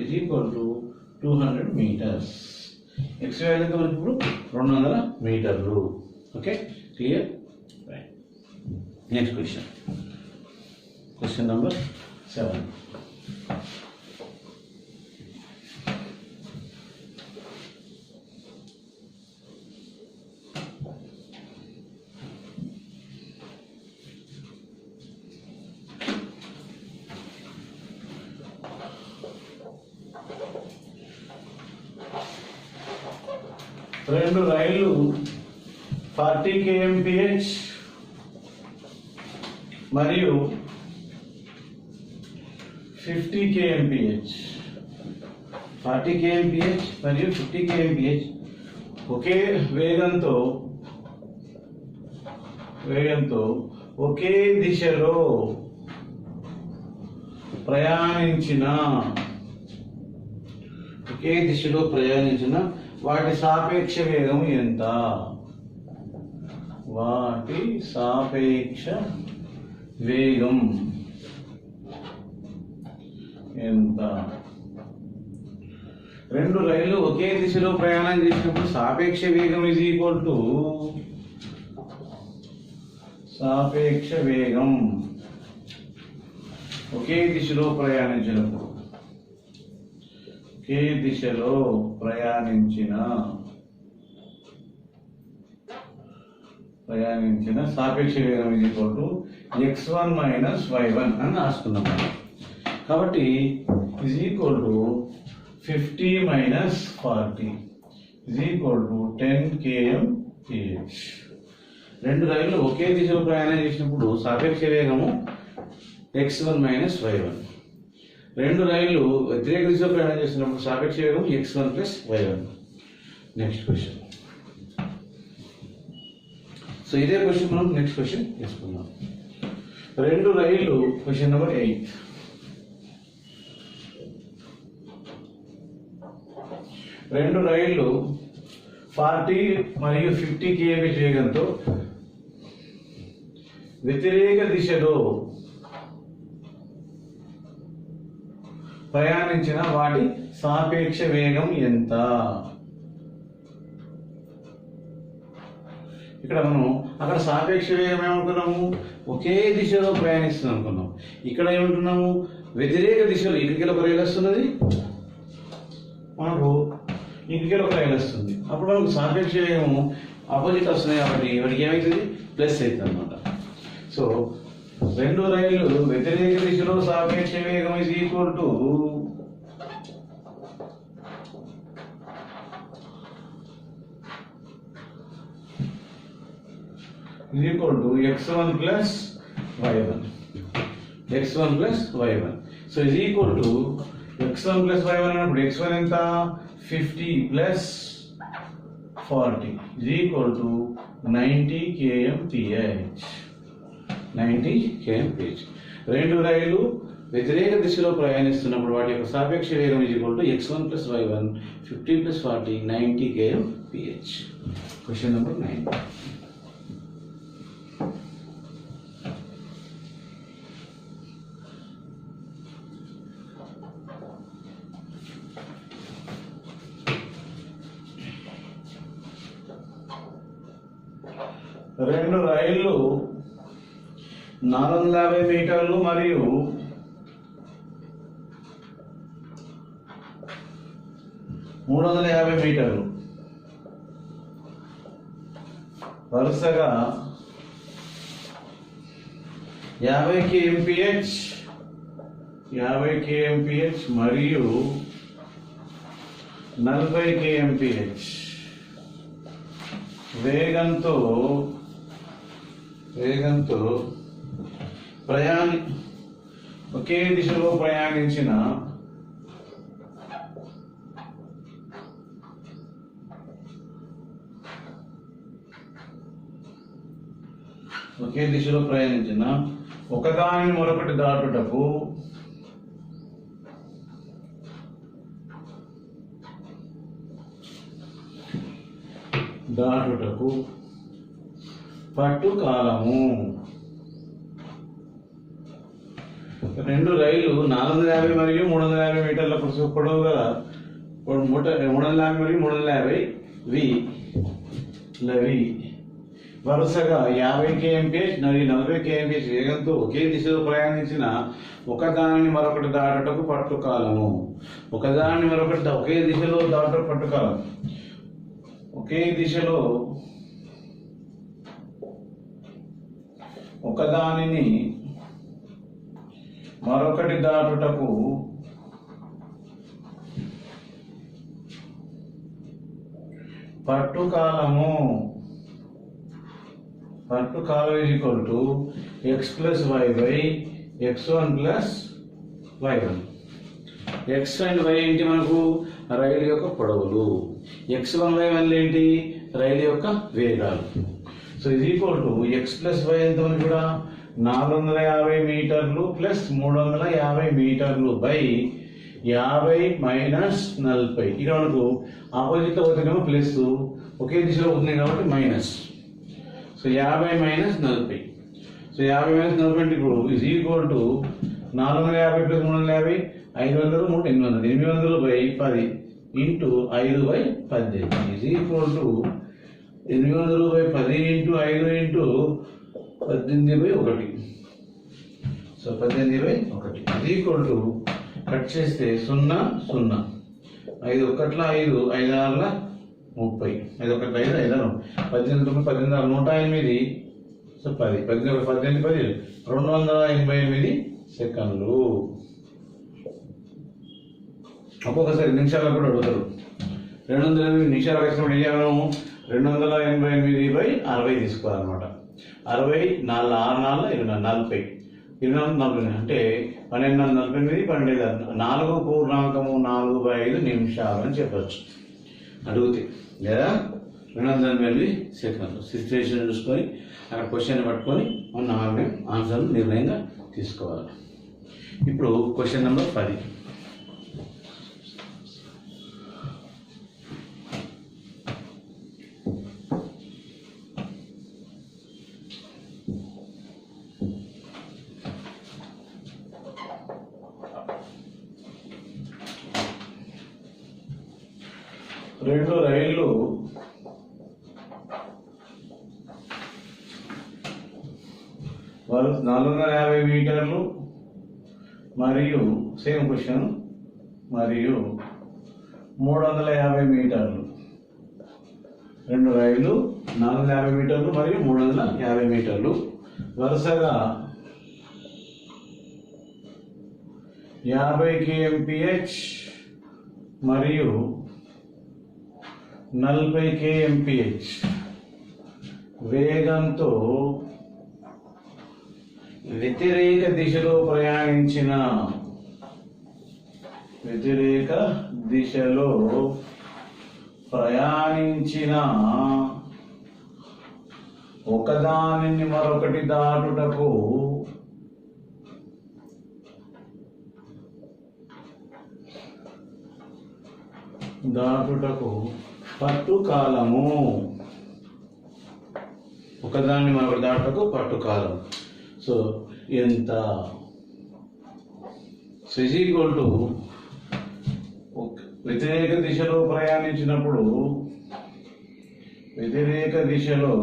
is equal to 200 meters. x value ఎంత మనకి ఇప్పుడు? 200 మీటర్లు. Okay, clear? Right. Next question number 7. రెండు రైళ్లు 40 kmph మరియు 50 kmph. 40 kmph మరియు 50 kmph ఒకే వేగంతో ఒకే దిశలో ప్రయాణించిన వాటి సాపేక్ష వేగం ఎంత? రెండు రైళ్లు ఒకే దిశలో ప్రయాణం చేసినప్పుడు సాపేక్ష వేగం ఈజ్ ఈక్వల్ టు సాపేక్ష వేగం ఒకే దిశలో ప్రయాణించినప్పుడు ప్రయాణించిన సాపేక్ష వేగం x1 మైనస్ y1 అని రాసుకున్నాం. కాబట్టి is equal to 50 minus 40 is equal to 10 km/h. రెండు రైళ్లు ఒకే దిశలో ప్రయాణం చేసినప్పుడు సాపేక్ష వేగము x1 మైనస్ y1. రెండు రైళ్లు వ్యతిరేక దిశలో ప్రయాణం చేసినప్పుడు సాపేక్ష వేగం x1 plus y1. Next question. So ఇదే క్వశ్చన్ మనం నెక్స్ట్ క్వశ్చన్ తీసుకుందాం. రెండు రైళ్లు, క్వశ్చన్ నెంబర్ 8. రెండు రైళ్లు 40 మరియు 50 km/h వేగంతో వ్యతిరేక దిశలో ప్రయాణించిన వాటి సాపేక్ష వేగం ఎంత? ఇక్కడ మనం అక్కడ సాపేక్ష వేగం ఏమనుకున్నాము? ఒకే దిశలో ప్రయాణిస్తుంది అనుకున్నాం. ఇక్కడ ఏమంటున్నాము? వ్యతిరేక దిశలో. ఇక్కడికి ఒక రైలు వస్తున్నది, మనకు ఇంటికి ఒక రైలు వస్తుంది. అప్పుడు మనకు సాపేక్ష వేగము ఆపోజిట్ వస్తున్నాయి కాబట్టి వాటికి ఏమవుతుంది? ప్లస్ అవుతుంది అనమాట. సో రెండు రైళ్లు వ్యతిరేక దిశలో సాపేక్ష వేగం is equal to x1 plus y1. x1 plus y1. So is equal to x1 plus y1 అన్నప్పుడు x1 ఎంత? 50 plus 40 is equal to 90 km/h. 90 km/h. రెండు రైళ్లు వ్యతిరేక దిశలో ప్రయాణిస్తున్నప్పుడు వాటి యొక్క సాపేక్ష వేగం is equal to x1 plus y1, 50 plus 40, 90 km/h. Question number 9. రెండు రైళ్లు 450 మీటర్లు మరియు 350 మీటర్లు వరుసగా 50 km/h మరియు 40 km/h వేగంతో ఒకే దిశలో ప్రయాణించిన ఒకదానిని మరొకటి దాటుటకు పట్టు కాలము. రెండు రైళ్లు 450 మరియు 350 మీటర్ల పొడవు గల 350 మరియు 350 వరుసగా 50 km/h మరియు 40 km/h వేగంతో ఒకే దిశలో ప్రయాణించిన ఒకదానిని మరొకటి దాటుటకు పట్టు కాలము. ఒకే దిశలో దాటుటకు పట్టు కాలం. ఒకే దిశలో ఒకదానిని మరొకటి దాటుటకు పట్టు కాలము is equal to x plus y by x1 plus y1. x and y ఏంటి? మనకు రైలు యొక్క పొడవులు. x1 y1 ఏంటి? రైలు యొక్క వేగాలు. So is equal to x plus y ఎంత? మనకి కూడా 450 మీటర్లు ప్లస్ 350 మీటర్లు బై 50 మైనస్ 40. ఇక్కడ మనకు ఆపోజిట్ లో పోతేనేమో ప్లస్, ఒకే దిశలో పోతున్నాయి కాబట్టి minus. So 50 minus 40. So 50 minus 40 అంటే ఇప్పుడు is equal to 450 plus 350 500 3 800 800 by 10 into 5 by 18 is equal to 800 by 10 into 5 into 18/1. So 18/1 ఇది ఈక్వల్ టు కట్ చేస్తే 0 0 5 1 5 5 6 30 5 1 5 5 18 18 108. సో 10 18 18 10 288 సెకండ్లు. ఒక్కొక్కసారి నిమిషాలకు కూడా అడుగుతారు. 280 నిమిషాలు వచ్చినప్పుడు ఏం చేయము, 288/60 తీసుకోవాలన్నమాట. 60 4 6 4 40 24 అంటే 12 48 12 4.45 నిమిషాలు అని చెప్పచ్చు అడిగితే, లేదా 288 సెకండ్లు. సిచ్యువేషన్ చూసుకొని అక్కడ క్వశ్చన్ పట్టుకొని మనం ఆన్సర్ నిర్ణయంగా తీసుకోవాలి. ఇప్పుడు క్వశ్చన్ నెంబర్ 10. రెండు రైళ్లు వాళ్ళు 450 మీటర్లు మరియు సేమ్ క్వశ్చన్ మరియు 350 మీటర్లు. రెండు రైళ్లు 450 మీటర్లు మరియు 350 మీటర్లు వరుసగా 50 kmph మరియు 40 kmph వేగంతో వ్యతిరేక దిశలో ప్రయాణించిన ఒకదానిని మరొకటి దాటుటకు పట్టు కాలము. ఒకదాన్ని మరొకటి దాటుటకు పట్టు కాలం. సో ఎంత? సో ఈజ్ ఈక్వల్ టు వ్యతిరేక దిశలో ప్రయాణించినప్పుడు వ్యతిరేక దిశలో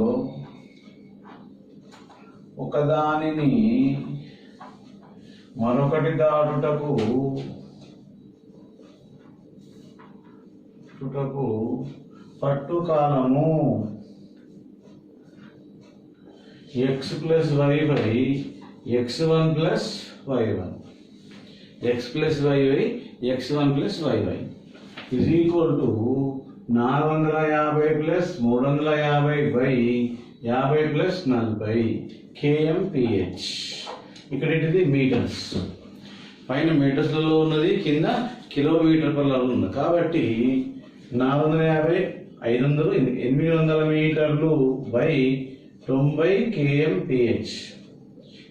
ఒకదానిని మరొకటి దాటుటకు పట్టు కాలము x + y / x1 + y1 x + y / x1 + y1 is equal to 450 + 350/50 + 40 kmph. ఇక్కడ ఏంటిది మీటర్స్, పైన మీటర్స్లలో ఉన్నది, కింద కిలోమీటర్/లలో ఉన్నది. కాబట్టి 450 500 800 మీటర్లు బై 90 kmph.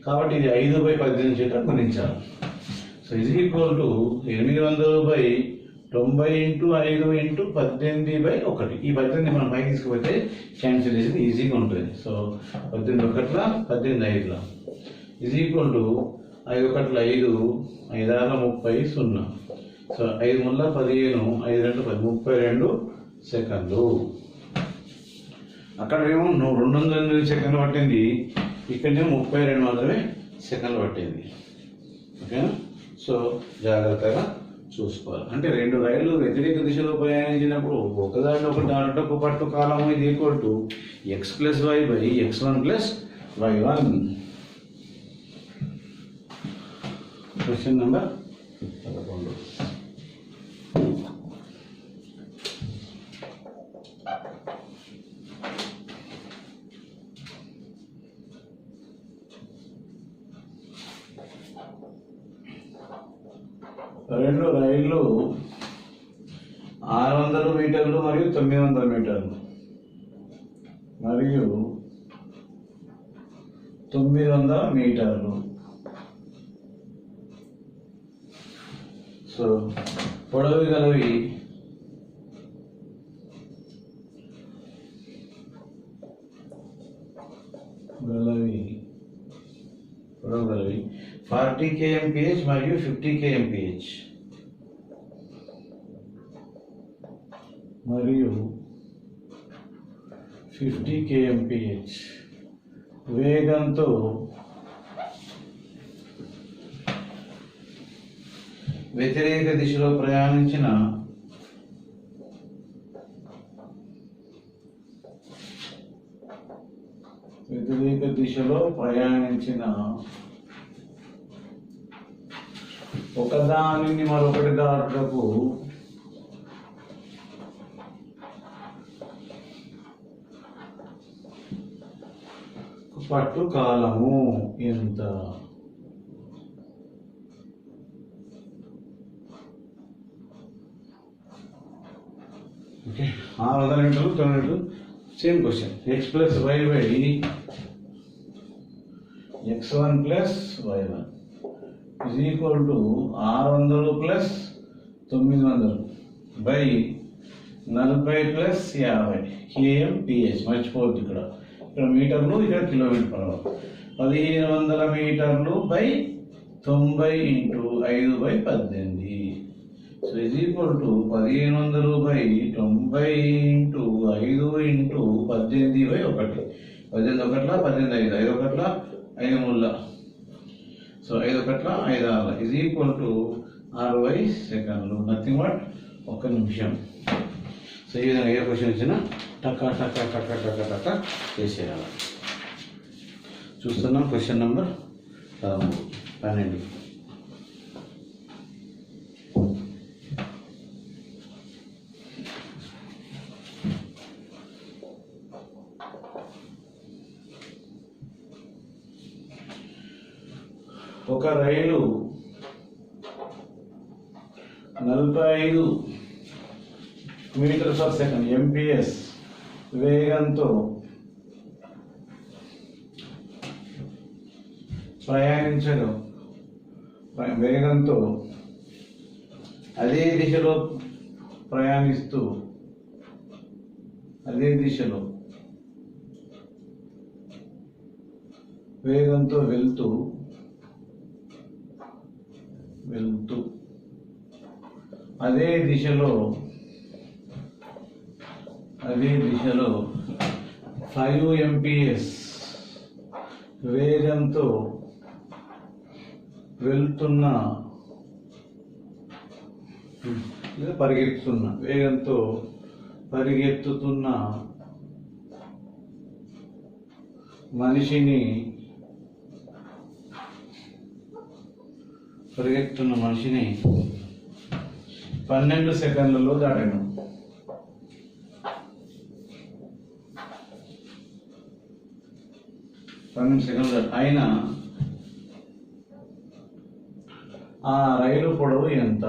కాబట్టి ఇది 5/18 చేత గుణించాలి. సో ఇది ఈక్వల్ టు 800/90 × 5 × 18/1. ఈ 18 మనం పైకి తీసుకుపోతే క్యాన్సిల్ చేసి ఈజీగా ఉంటుంది. So 18 1 18 5 is equal to 5 1 5 5 6 30 0. So 5 3 15 5 2 32 సెకండ్లు. అక్కడ ఏమో 208 సెకండ్లు పట్టింది, ఇక్కడేమో 32 మాత్రమే సెకండ్లు పట్టింది. ఓకేనా? సో జాగ్రత్తగా చూసుకోవాలి. అంటే రెండు రైళ్లు వ్యతిరేక దిశలో ప్రయాణించినప్పుడు ఒకదాన్ని ఒకటి దాటుటకు పట్టు కాలము ఇది equal to x + y / x1 + y1. Question number 11. రెండు రైళ్లు 600 మీటర్లు మరియు 900 మీటర్లు మరియు 900 మీటర్లు. సో పొడవు గలవి పొడవు గలవి 40 kmph మరియు 50 kmph మరియు 50 kmph వేగంతో వ్యతిరేక దిశలో ప్రయాణించిన ఒకదానిని మరొకటి దాటుటకు పట్టు కాలము ఎంత? ఓకే, 600 మీటర్లు 9 మీటర్లు. Same question. x plus y by x1 plus y1 is equal to 600 plus 900 by 40 plus 50 kmph. మర్చిపోవద్దు, ఇక్కడ మీటర్లు, ఇక్కడ కిలోమీటర్ పర్ అవర్. 1500 మీటర్లు by 90 into 5 by 18. So is equal to 1500 by 90 into 5 into 18 by 1. 18 ఒకట్ల 18 5 5 ఒకట్ల 5 3. So 5 ఒకట్ల 5 6 is equal to 60 సెకండ్లు. Nothing but 1 నిమిషం. సో ఈ విధంగా ఏ క్వశ్చన్ ఇచ్చినా టక్క టక్క టక్క టక్క టక్క చేసేయాలి. చూస్తున్నాం క్వశ్చన్ నెంబర్ 12. ఒక రైలు 45 మీటర్ పర్ సెకండ్ ఎంపీఎస్ వేగంతో అదే దిశలో ప్రయాణిస్తూ వేగంతో వెళ్తూ అదే దిశలో 5 MPS వేగంతో పరిగెత్తుతున్న మనిషిని 12 సెకండ్లలో దాటాను. అయినా ఆ రైలు పొడవు ఎంత?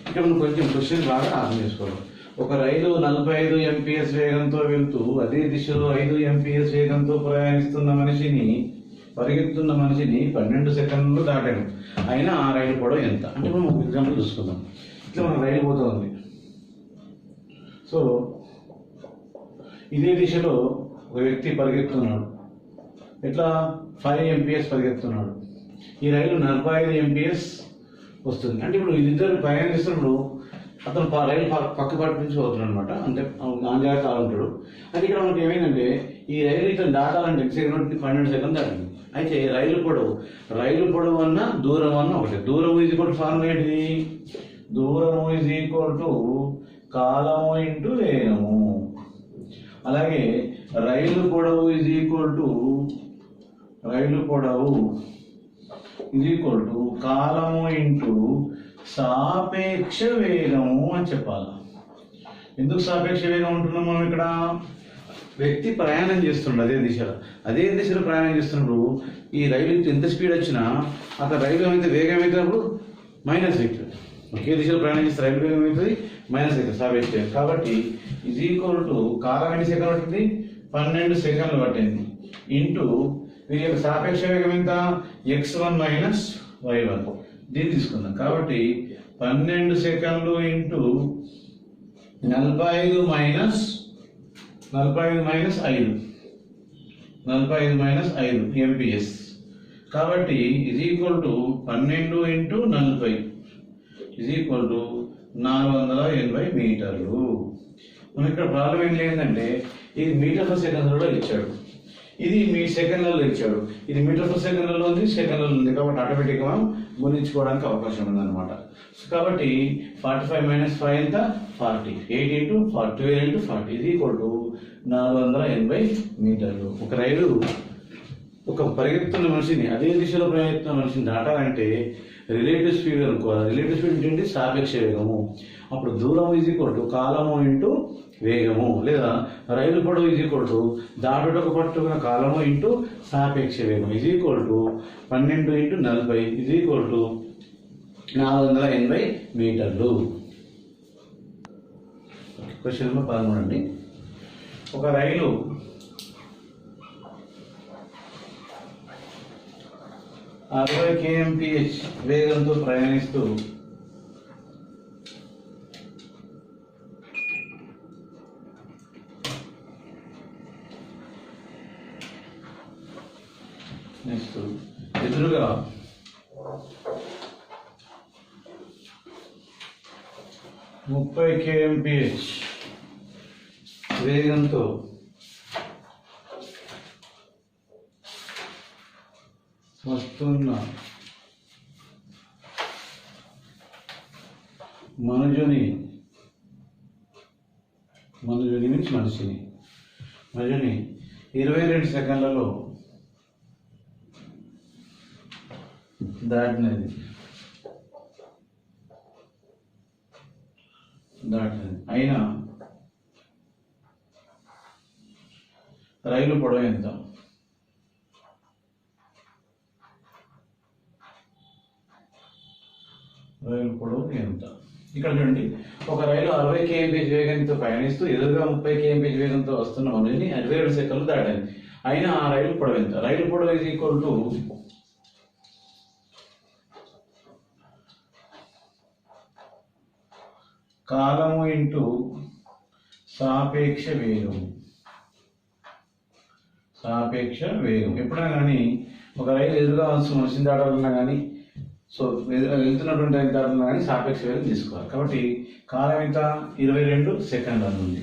ఇక్కడ మనం కొంచెం క్వశ్చన్ బాగా అర్థం చేసుకోవాలి. ఒక రైలు 45 MPS వేగంతో వెళ్తూ అదే దిశలో 5 MPS వేగంతో పరిగెత్తుతున్న మనిషిని 12 సెకండ్లు దాటాను. అయినా ఆ రైలు పొడవు ఎంత? అంటే మనం ఒక ఎగ్జాంపుల్ చూసుకుందాం. ఇట్లా మన రైలు పోతుంది. సో ఇదే దిశలో ఒక వ్యక్తి పరిగెత్తున్నాడు. ఎట్లా? 5 MPS పరిగెత్తున్నాడు. ఈ రైలు 45 MPS వస్తుంది. అంటే ఇప్పుడు ఇద్దరు ప్రయాణిస్తున్నప్పుడు అతను రైలు పక్క పాటు నుంచి పోతున్నాడు అనమాట. అంటే జాగ్రత్త ఉంటాడు. అది ఇక్కడ మనకి ఏమైందంటే ఈ రైలు ఇతను దాటాలంటే 12 సెకండ్ దాటింది. అయితే రైలు పొడవు అన్న దూరం అన్న ఒకటి. దూరం ఈజ్ ఈక్వల్ టు ఫార్ములా ఏంటిది? దూరము ఈజ్ ఈక్వల్ టు కాలము ఇంటూ వేగము. అలాగే రైలు పొడవు ఈజ్ ఈక్వల్ టు కాలము ఇంటూ సాపేక్ష వేగము అని చెప్పాలి. ఎందుకు సాపేక్ష వేగం ఉంటున్నాం మనం ఇక్కడ? వ్యక్తి ప్రయాణం చేస్తున్నాడు అదే దిశలో ప్రయాణం చేస్తున్నప్పుడు ఈ రైలు ఎంత స్పీడ్ వచ్చినా అక్కడ రైలు ఏమైతే వేగం అవుతున్నప్పుడు మైనస్ అవుతుంది. ఒకే దిశలో ప్రయాణం చేస్తే రైలు వేగం అవుతుంది, మైనస్ అవుతుంది సాపేక్ష వేగం. కాబట్టి ఈజ్ ఈక్వల్ టు కాలం ఎన్ని సెకండ్లు పట్టింది? 12 సెకండ్లు పట్టింది. ఇంటూ వీరి యొక్క సాపేక్ష వేగం ఎంత? x1 minus y1. దీన్ని తీసుకుందాం. కాబట్టి 12 సెకండ్లు ఇంటూ 45 మైనస్ 5 MPS. కాబట్టి ఇది ఈక్వల్ టు 12 ఇంటూ 40 ఇది ఈక్వల్ టు 480 మీటర్లు. మనం ఇక్కడ ప్రాబ్లం ఏం లేదంటే ఇది మీటర్ పర్ సెకండ్లలో ఇచ్చాడు, ఇది మీ సెకండ్లలో ఇచ్చాడు, ఇది మీటర్ పర్ సెకండ్లలో ఉంది, సెకండ్లలో ఉంది, కాబట్టి ఆటోమేటిక్గా మనం గుణించుకోవడానికి అవకాశం ఉందన్నమాట. కాబట్టి 45 - 5 ఎంత 40, 8 × 40, 12 × 40 ఇది ఈక్వల్ టు 480 మీటర్లు. ఒక రైలు ఒక పరిగెత్తున్న మనిషిని, అదే దిశలో ప్రయాణిస్తున్న మనిషిని దాటాలంటే రిలేటివ్ స్పీడ్ అనుకోవాలి. రిలేటివ్ స్పీడ్ ఏంటి? సాపేక్ష వేగము. అప్పుడు దూరం ఈజ్ ఈక్వల్ టు కాలము ఇంటూ వేగము, లేదా రైలు పొడవు ఈజ్ ఈక్వల్ టు దాటుటకు పట్టుకున్న కాలము ఇంటూ సాపేక్ష వేగం is equal to 12 × 40 is equal to 480 మీటర్లు. క్వశ్చన్ నెంబర్ 13 అండి. ఒక రైలు 60 km/h వేగంతో ప్రయాణిస్తూ ఎదురుగా 30 km/h వేగంతో వస్తున్న మనుజుని మీన్స్ మనిషిని 22 సెకండ్లలో దాటినది అయినా రైలు పొడవు ఎంత? రైలు పొడవు ఎంత? ఇక్కడ చూడండి, ఒక రైలు 60 km/h వేగంతో ప్రయాణిస్తూ ఎదురుగా 30 km/h వేగంతో వస్తున్న మనిషిని 22 సెకండ్లు దాటింది. అయినా ఆ రైలు పొడవు ఎంత? రైలు పొడవు ఈజ్ ఈక్వల్ టు కాలము ఇంటూ సాపేక్ష వేగం. ఎప్పుడైనా కానీ ఒక రైలు ఎదురుగా వస్తున్న మనిషిని దాటాలన్నా కానీ, సో వెళ్తున్నటువంటి రైలు దాటాలన్నా కానీ సాపేక్ష వేగం తీసుకోవాలి. కాబట్టి కాలం ఎంత? 22 సెకండ్ల ఉంది.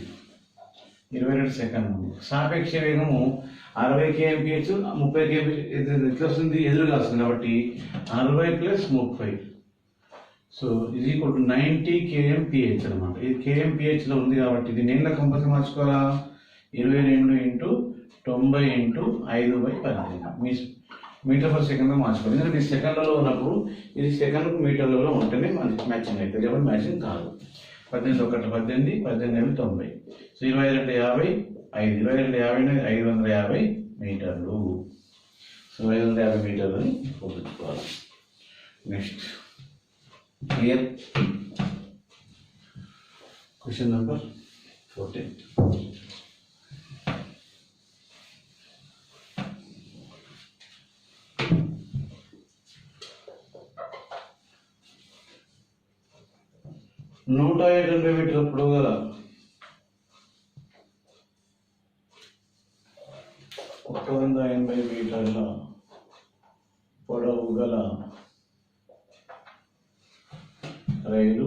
22 సెకండ్లు ఉంది. సాపేక్ష వేగము 60 km/h 30 km/h ఎట్లా వస్తుంది? ఎదురుగా వస్తుంది. కాబట్టి 60 + 30 సో ఇది ఈక్వల్ టు 90 km/h అనమాట. ఇది km/h లో ఉంది కాబట్టి ఇది నేను కంపల్సరీ మార్చుకోవాలా? 22 × 90 × 5/18 మీటర్ పర్ సెకండ్గా మార్చుకోవాలి. ఎందుకంటే ఇది సెకండ్లలో ఉన్నప్పుడు ఇది సెకండ్కు మీటర్లలో ఉంటేనే మనకి మ్యాచింగ్ అవుతుంది, కాబట్టి మ్యాచింగ్ కాదు. 18 × 1 18, 18 × 90 సో 22 × 50 5, 22 × 50 550 మీటర్లు. సో 550 మీటర్లని గుర్తుంచుకోవాలి. Next clear. Question number 14. నూట 80 మీటర్ల పొడవు గల 180 మీటర్ల పొడవు గల రైలు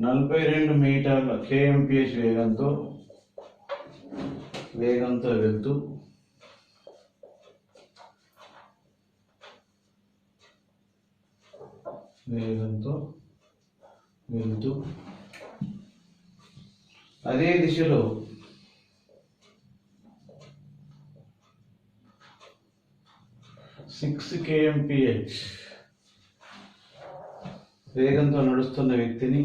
42 మీటర్ల km/h వేగంతో వెళ్తూ అదే దిశలో 6 km/h వేగంతో నడుస్తున్న వ్యక్తిని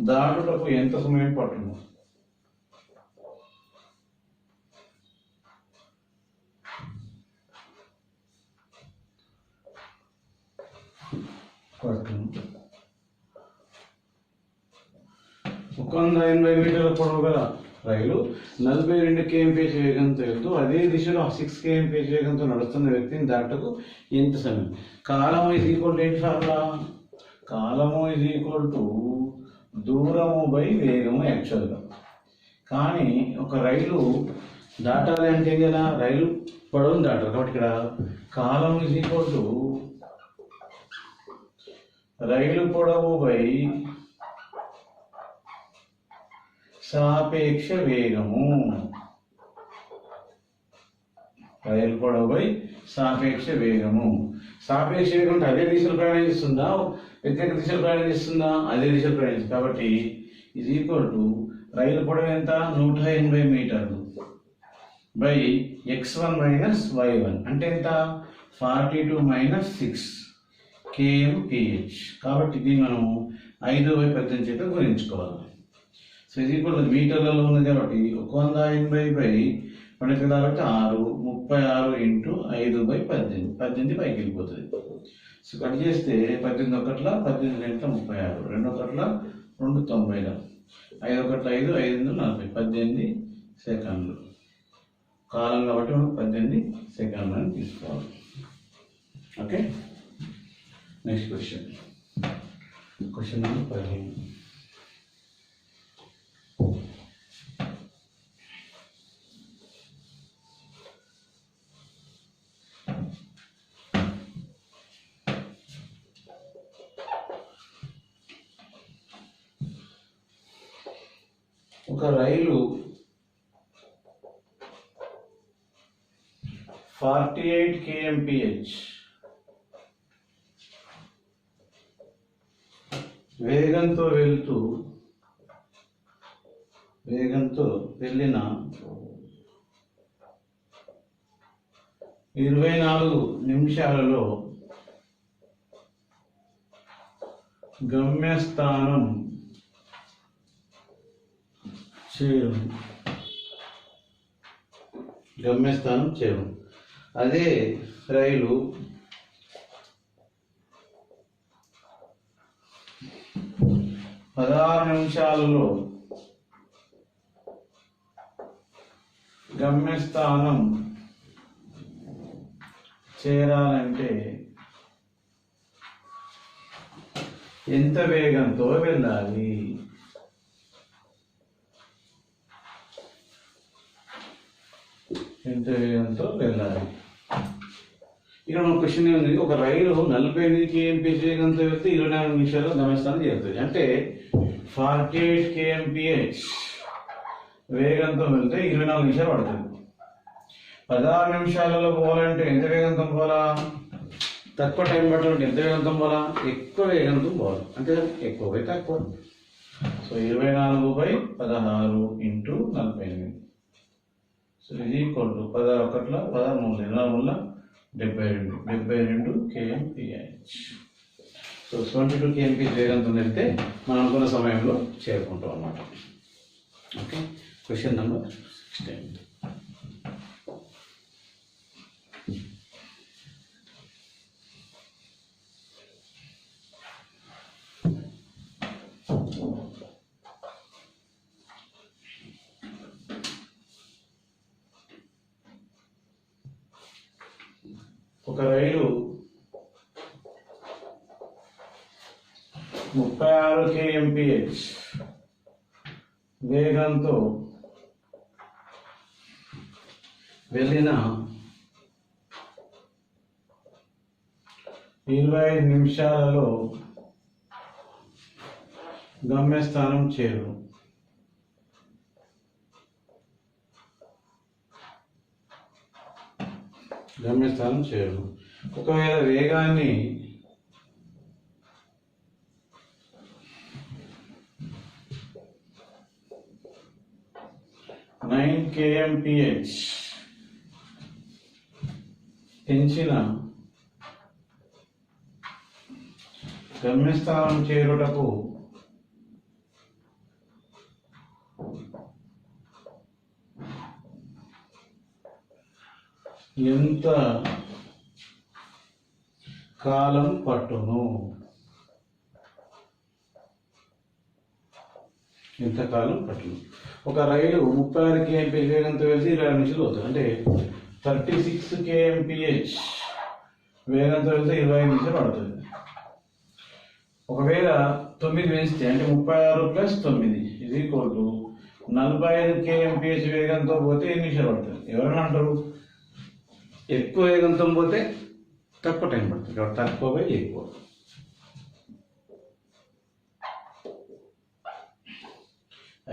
దాటుటకు ఎంత సమయం పట్టును? పట్టును 180 మీటర్ల పొడవు గల రైలు 42 km/h వేగంతో వెళ్తూ అదే దిశలో 6 km/h వేగంతో నడుస్తున్న వ్యక్తిని దాటకు ఎంత సమయం? కాలం ఈజ్ ఈక్వల్ టు ఏంటి ఫార్ములా? కాలము ఈజ్ ఈక్వల్ టు దూరము బై వేగము యాక్చువల్గా. కానీ ఒక రైలు దాటాలి అంటే కదా రైలు పొడవును దాటాలి. కాబట్టి ఇక్కడ కాలం ఈజ్ ఈక్వల్ టు రైలు పొడవు బై సాపేక్ష వేగము. రైలు పొడవు బై సాపేక్ష వేగము. సాపేక్ష వేగం అంటే అదే దిశలో ప్రయాణం చేస్తుందా, వ్యతిరేక దిశలో ప్రయాణం చేస్తుందా? అదే దిశలో ప్రయాణిస్తుంది. కాబట్టి ఈజ్ ఈక్వల్ టు రైలు పొడవు ఎంత 180 మీటర్లు బై x1 మైనస్ y1 అంటే ఎంత 42 మైనస్ 6 kmph. కాబట్టి ఇది మనం 5/18 చేత గుణించుకోవాలి. సో ఇది ఈక్వల్ మీటర్లలో ఉంది కాబట్టి 180 బై 2 కాబట్టి 6 36 ఇంటూ 5/18 18 పైకి వెళ్ళిపోతుంది. సో కట్ చేస్తే 18 ఒకట్ల 18 ఎంత 36 2 ఒకట్ల 2 90 5 ఒకట్ల 5 5 40 18 సెకండ్లు కాలం కాబట్టి మనం 18 సెకండ్లు అని తీసుకోవాలి. Okay, next question number 15. ఒక రైలు 48 kmph వేగంతో వెళ్ళిన 24 నిమిషాలలో గమ్యస్థానం చేరు. అదే రైలు 16 నిమిషాలలో గమ్యస్థానం చేరాలంటే ఎంత వేగంతో వెళ్ళాలి? ఇక్కడ మన క్వశ్చన్ ఏముంది, ఒక రైలు 48 kmph వేగంతో వెళ్తే 24 నిమిషాల్లో గమ్యస్థానం చేరుతుంది. అంటే 48 kmph వేగంతో వెళ్తే 24 నిమిషాలు పడుతుంది. 16 నిమిషాలలో పోవాలంటే ఎంత వేగంతో పోవాలా? తక్కువ టైం పట్టాలంటే ఎంత వేగంతో పోవాలా? ఎక్కువ వేగంతో పోవాలి. అంటే ఎక్కువ పోయి తక్కువ. So 24/16 into 48. సో ఇది ఈక్వల్ టు 16 ఒకట్ల 16 24 72 kmph. సో 22 kmph వేగంతో వెళ్తే మనం అనుకున్న సమయంలో చేరుకుంటాం అన్నమాట. Okay, question number 16. ఒక రైలు 36 kmph వేగంతో వెళ్ళిన 25 నిమిషాలలో గమ్యస్థానం చేరు. ఒకవేళ వేగాన్ని 9 kmph పెంచిన గమ్యస్థానం చేరుటకు ఎంత కాలం పట్టును? ఒక రైలు 36 kmph వేగంతో వెళ్తే 20 నిమిషాలు అవుతుంది. అంటే 36 kmph వేగంతో వెళ్తే 25 నిమిషాలు పడుతుంది. ఒకవేళ 9 పెంచితే అంటే 36 ప్లస్ 9 ఇది ఈక్వల్ టు 45 kmph వేగంతో పోతే ఎన్ని నిమిషాలు పడుతుంది? ఎవరైనా అంటారు ఎక్కువ వేగంతో పోతే తక్కువ టైం పడుతుంది, కాబట్టి తక్కువ బై ఎక్కువ.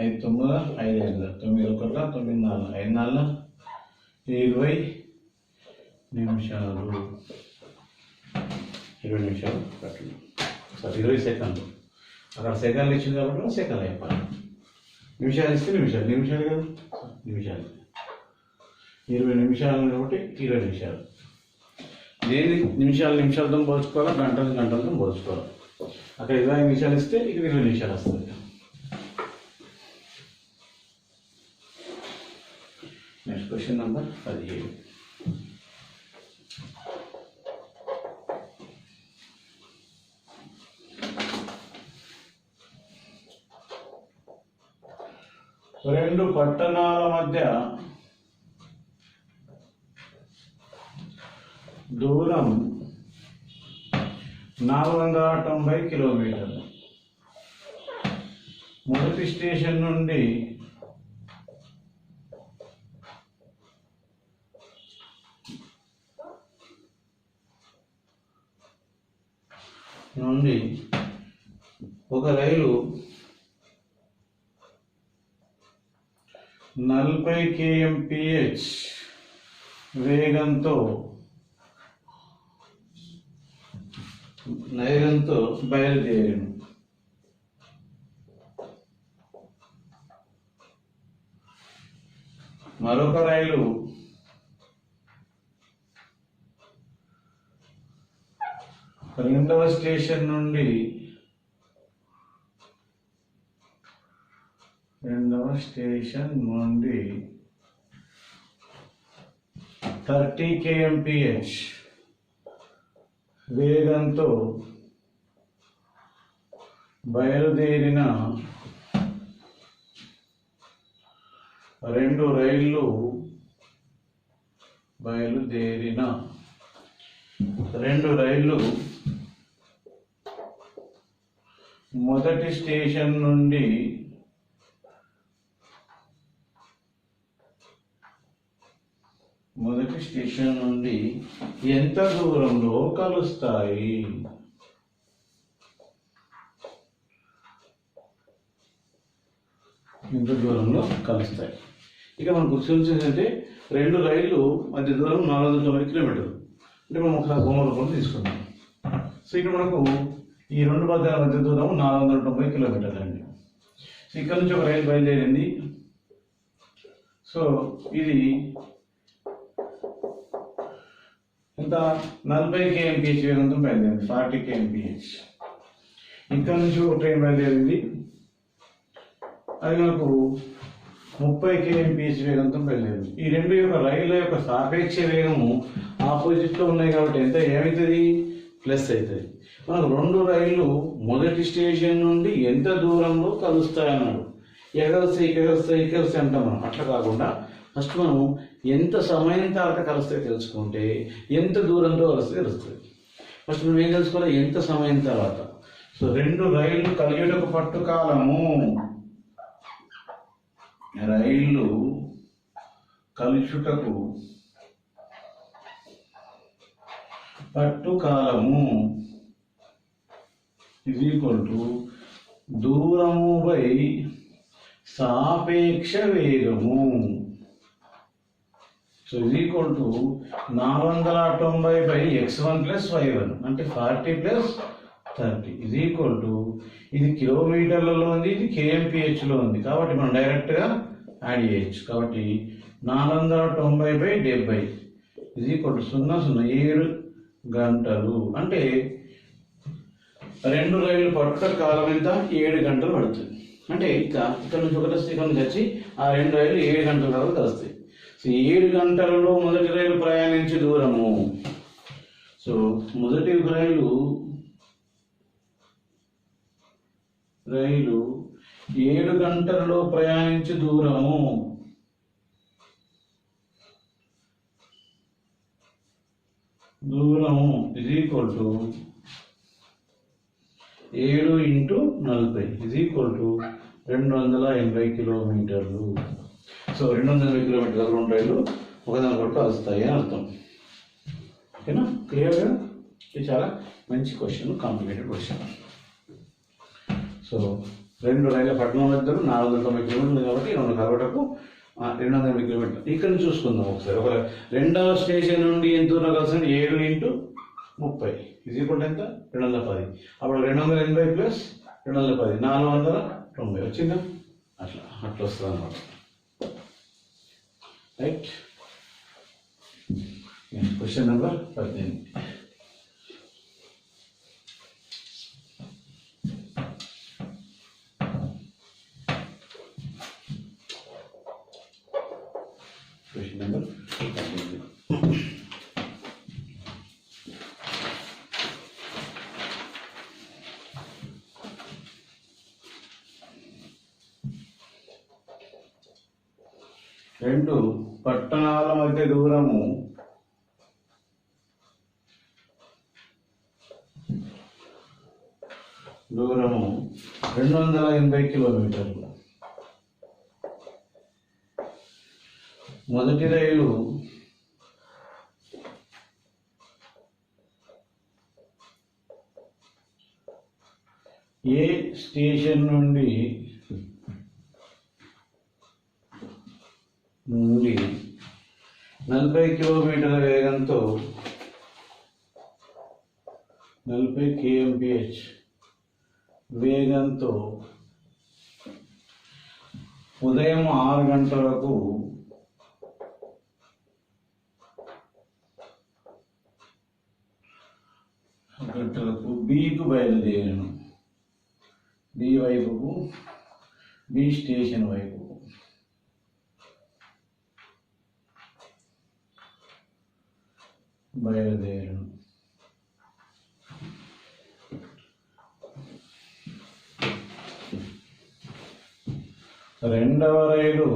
5 9 5 5 9 1 9 4 5 4 20 నిమిషాలు 20 నిమిషాలు పట్టింది. సార్ 20 సెకండ్లు, అక్కడ సెకండ్లు ఇచ్చింది కాబట్టి సెకండ్లు అయిపోయి, నిమిషాలు ఇస్తే నిమిషాలు నిమిషాలు కదా నిమిషాలు 20 నిమిషాలు కాబట్టి 20 నిమిషాలు. దేని నిమిషాలతో పోల్చుకోవాలా, గంటలతో పోల్చుకోవాలి. అక్కడ 20 నిమిషాలు ఇస్తే ఇక్కడ 20 నిమిషాలు వస్తుంది. Next question number 17. రెండు పట్టణాల మధ్య దూరం 490 కిలోమీటర్లు. మొదటి స్టేషన్ నుండి ఒక రైలు 40 kmph వేగంతో బయలుదేరాను. మరొక రైలు రెండవ స్టేషన్ నుండి 30 kmph వేగంతో బయలుదేరిన రెండు రైళ్లు మొదటి స్టేషన్ నుండి ఎంత దూరంలో కలుస్తాయి? ఇక మనం గుర్తించేదంటే రెండు రైళ్లు మధ్య దూరం 490 కిలోమీటర్లు. అంటే మనం ఒకసారి బొమ్మ రూపంలో తీసుకుందాం. సో ఇక్కడ మనకు ఈ రెండు పదాల మధ్య దూరం 490 కిలోమీటర్లు అండి. సో ఇక్కడ నుంచి ఒక రైలు బయలుదేరింది. సో ఇది ఎంత 40 kmph వేగంతో బయలుదేరింది, 40 kmph. ఇక్కడ నుంచి ఒక ట్రైన్ బయలుదేరింది, అది మనకు 30 kmph వేగంతో బయలుదేరింది. ఈ రెండు యొక్క రైళ్ల యొక్క సాపేక్ష వేగము ఆపోజిట్లో ఉన్నాయి కాబట్టి ఎంత ఏమవుతుంది? ప్లస్ అవుతుంది. మనకు రెండు రైళ్లు మొదటి స్టేషన్ నుండి ఎంత దూరంలో కలుస్తాయన్నాడు. ఎగలుస్తాయి అంటాం మనం. అట్లా కాకుండా ఫస్ట్ మనం ఎంత సమయం తర్వాత కలుస్తాయి తెలుసుకుంటే ఎంత దూరంలో కలిస్తే తెలుస్తుంది. ఫస్ట్ మనం ఏం తెలుసుకోవాలి? ఎంత సమయం తర్వాత. సో రెండు రైళ్లు కలిగేటకు పట్టు కాలము, రైళ్లు కలుచుటకు పట్టు కాలము ఇది ఈక్వల్ టు దూరము బై సాపేక్ష వేగము. సో ఇది ఈక్వల్ టు 490/x1 + y1 అంటే 40 + 30 ఇది ఈక్వల్ టు, ఇది కిలోమీటర్లలో ఉంది, ఇది kmph లో ఉంది కాబట్టి మనం డైరెక్ట్గా యాడ్ చేయొచ్చు. కాబట్టి 490/70 ఇది ఈక్వల్ టు 007 గంటలు. అంటే రెండు రైళ్లు పట్ట కాలం ఎంత? 7 గంటలు పడుతుంది. అంటే ఇక్కడ నుంచి ఒకటి ఇక్కడ నుంచి వచ్చి ఆ రెండు రైళ్లు 7 గంటల తర్వాత కలుస్తాయి. సో 7 గంటలలో మొదటి రైలు ప్రయాణించే దూరము. సో మొదటి రైలు 7 గంటలలో ప్రయాణించే దూరము ఇది equal to 7 into 40 is equal to 280 కిలోమీటర్లు. సో 280 కిలోమీటర్లు రెండు రైళ్ళు ఒకదానికొకటి కలుస్తాయి అని అర్థం. ఓకేనా, క్లియర్గా? ఇది చాలా మంచి క్వశ్చన్, కాంప్లికేటెడ్ క్వశ్చన్. సో రెండు రైళ్ళ పట్టణం మధ్యలో 490 కిలోమీటర్లు కాబట్టి రెండు కలవటకు 280 కిలోమీటర్లు. ఇక్కడ నుంచి చూసుకుందాం ఒకసారి. ఒక రెండవ స్టేషన్ నుండి ఎంత దూరం కలిసింది? 7 ఇంటూ 30 ఇది ఈక్వల్ ఎంత? 210. అప్పుడు 280 ప్లస్ 210 490 వచ్చిందా? అట్లా వస్తుంది అన్నమాట. Right. Question number 18. Question number 18. రెండు పట్టణాల మధ్య దూరము 280 కిలోమీటర్లు. మొదటి రైలు ఏ స్టేషన్ నుండి 40 కిలోమీటర్ల వేగంతో 40 kmph వేగంతో ఉదయం 6 గంటలకు బికు బయలుదేరాను. బి వైపుకు, బి స్టేషన్ వైపుకు. బయలుదేరాను. రెండవ రైలు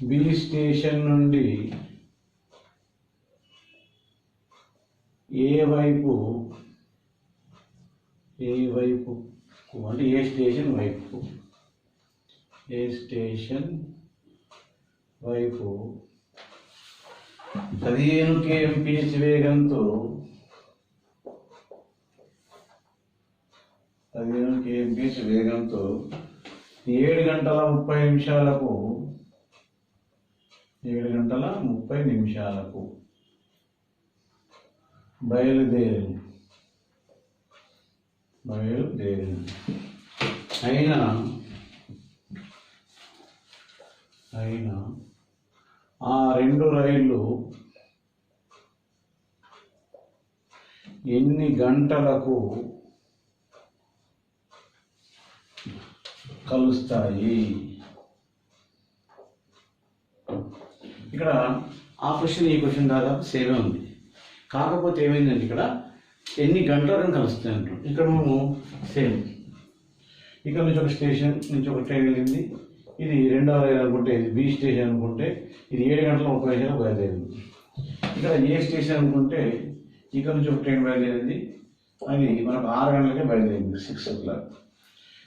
బి స్టేషన్ నుండి ఏ వైపు అంటే ఏ స్టేషన్ వైపు 15 kmph వేగంతో 7 గంటల 30 నిమిషాలకు బయలుదేరింది. అయినా ఆ రెండు రైళ్ళు ఎన్ని గంటలకు కలుస్తాయి? ఇక్కడ ఆ క్వశ్చన్ ఈ క్వశ్చన్ దాదాపు సేమే ఉంది. కాకపోతే ఏమైందండి, ఇక్కడ ఎన్ని గంటలను కలుస్తాయి అంటారు. ఇక్కడ మేము సేమ్. ఇక్కడ నుంచి ఒక స్టేషన్ నుంచి ఒక ట్రైన్ వెళ్ళింది. ఇది రెండవ రైలు అనుకుంటే, ఇది బి స్టేషన్ అనుకుంటే ఇది 7 గంటల 30 నిమిషాలకు బయలుదేరింది. ఇక్కడ ఏ స్టేషన్ అనుకుంటే ఇక్కడ నుంచి ఒక ట్రైన్ బయలుదేరింది. అది మనకు 6 గంటలకే బయలుదేరింది, 6 o'clock.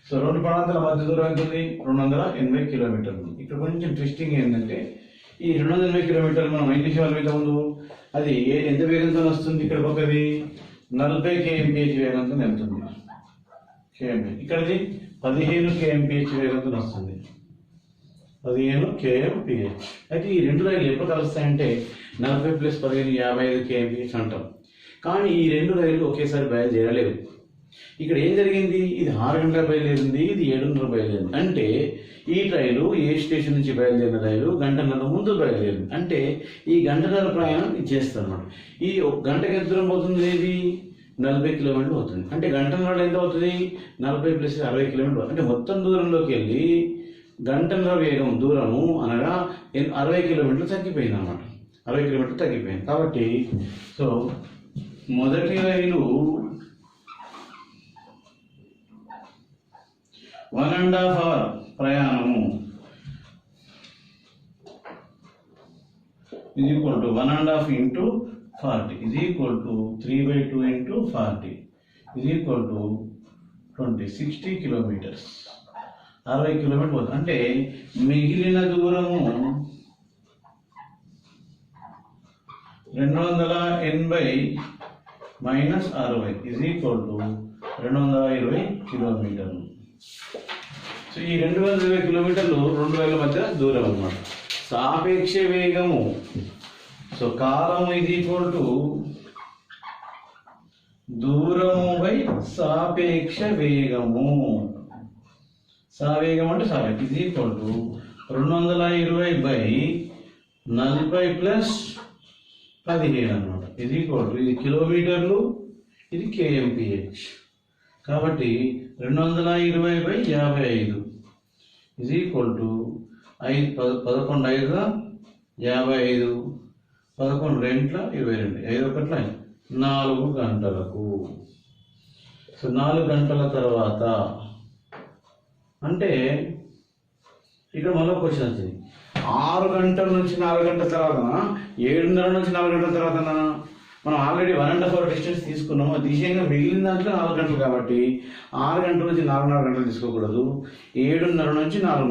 సో రెండు ప్రాంతాల మధ్య దూరం ఎంత ఉంది? 280 కిలోమీటర్లు. ఇక్కడ కొంచెం ట్విస్టింగ్ ఏంటంటే, ఈ 280 కిలోమీటర్లు మనం ఏం చేసేవాళ్ళం ఇంత ముందు? అది ఎంత వేగంతో వస్తుంది? ఇక్కడ ఒకది 40 kmph వేగంతో వెళ్తుంది. ఇక్కడది 15 kmph వేగంతో వస్తుంది. 15 kmph. అయితే ఈ రెండు రైలు ఎప్పుడు కలుస్తాయంటే 40 + 15 55 kmph అంటాం. కానీ ఈ రెండు రైళ్లు ఒకేసారి బయలుదేరలేవు. ఇక్కడ ఏం జరిగింది? ఇది 6 గంటలకు బయలుదేరింది, ఇది 7:30 బయలుదేరింది. అంటే ఈ రైలు ఏ స్టేషన్ నుంచి బయలుదేరిన రైలు గంటన్నర ముందు బయలుదేరింది. అంటే ఈ గంటన్నర ప్రయాణం ఇది చేస్తుంది అనమాట. ఈ ఒక గంటకి ఎంత దూరం పోతుంది? ఇది 40 కిలోమీటర్లు అవుతుంది. అంటే గంటన్నర ఎంత అవుతుంది? 40 + 60 కిలోమీటర్లు. అంటే మొత్తం దూరంలోకి వెళ్ళి గంటన్నర వేగం దూరము అనగా 60 కిలోమీటర్లు తగ్గిపోయింది అనమాట. 60 కిలోమీటర్లు తగ్గిపోయింది. కాబట్టి సో మొదటి రైలు 1.5 hour ప్రయాణము ఇది equal to 1.5 × 40 is equal to 3/2 into 40 is equal to 60 kilometres. 60 kilometre పోతుంది. అంటే మిగిలిన దూరము 280 మైనస్ 60 is equal to 220 కిలోమీటర్లు. సో ఈ 220 కిలోమీటర్లు రెండు వేల మధ్య దూరం అన్నమాట. సాపేక్ష వేగము, సో కాలం is equal to దూరము బై సాపేక్ష వేగము. సావేగం అంటే సావేగం is equal to 220/40 ప్లస్ 17 అన్నమాట. ఇది ఈక్వల్ టు, ఇది కిలోమీటర్లు, ఇది kmph. కాబట్టి 220/55 is equal to 11 5 55, 11 2 22, 5 1 4 గంటలకు. సో 4 గంటల తర్వాత అంటే ఇక్కడ మళ్ళీ క్వశ్చన్ వచ్చింది. 6 గంటల నుంచి 4 గంటల తర్వాత, 7:30 నుంచి 4 గంటల తర్వాత మనం ఆల్రెడీ 1.5 అవర్ డిస్టెన్స్ తీసుకున్నాము. దిశగా మిగిలిన దాంట్లో 4 గంటలు కాబట్టి 6 గంటల నుంచి 4:30 గంటలు తీసుకోకూడదు. 7:30 నుంచి 4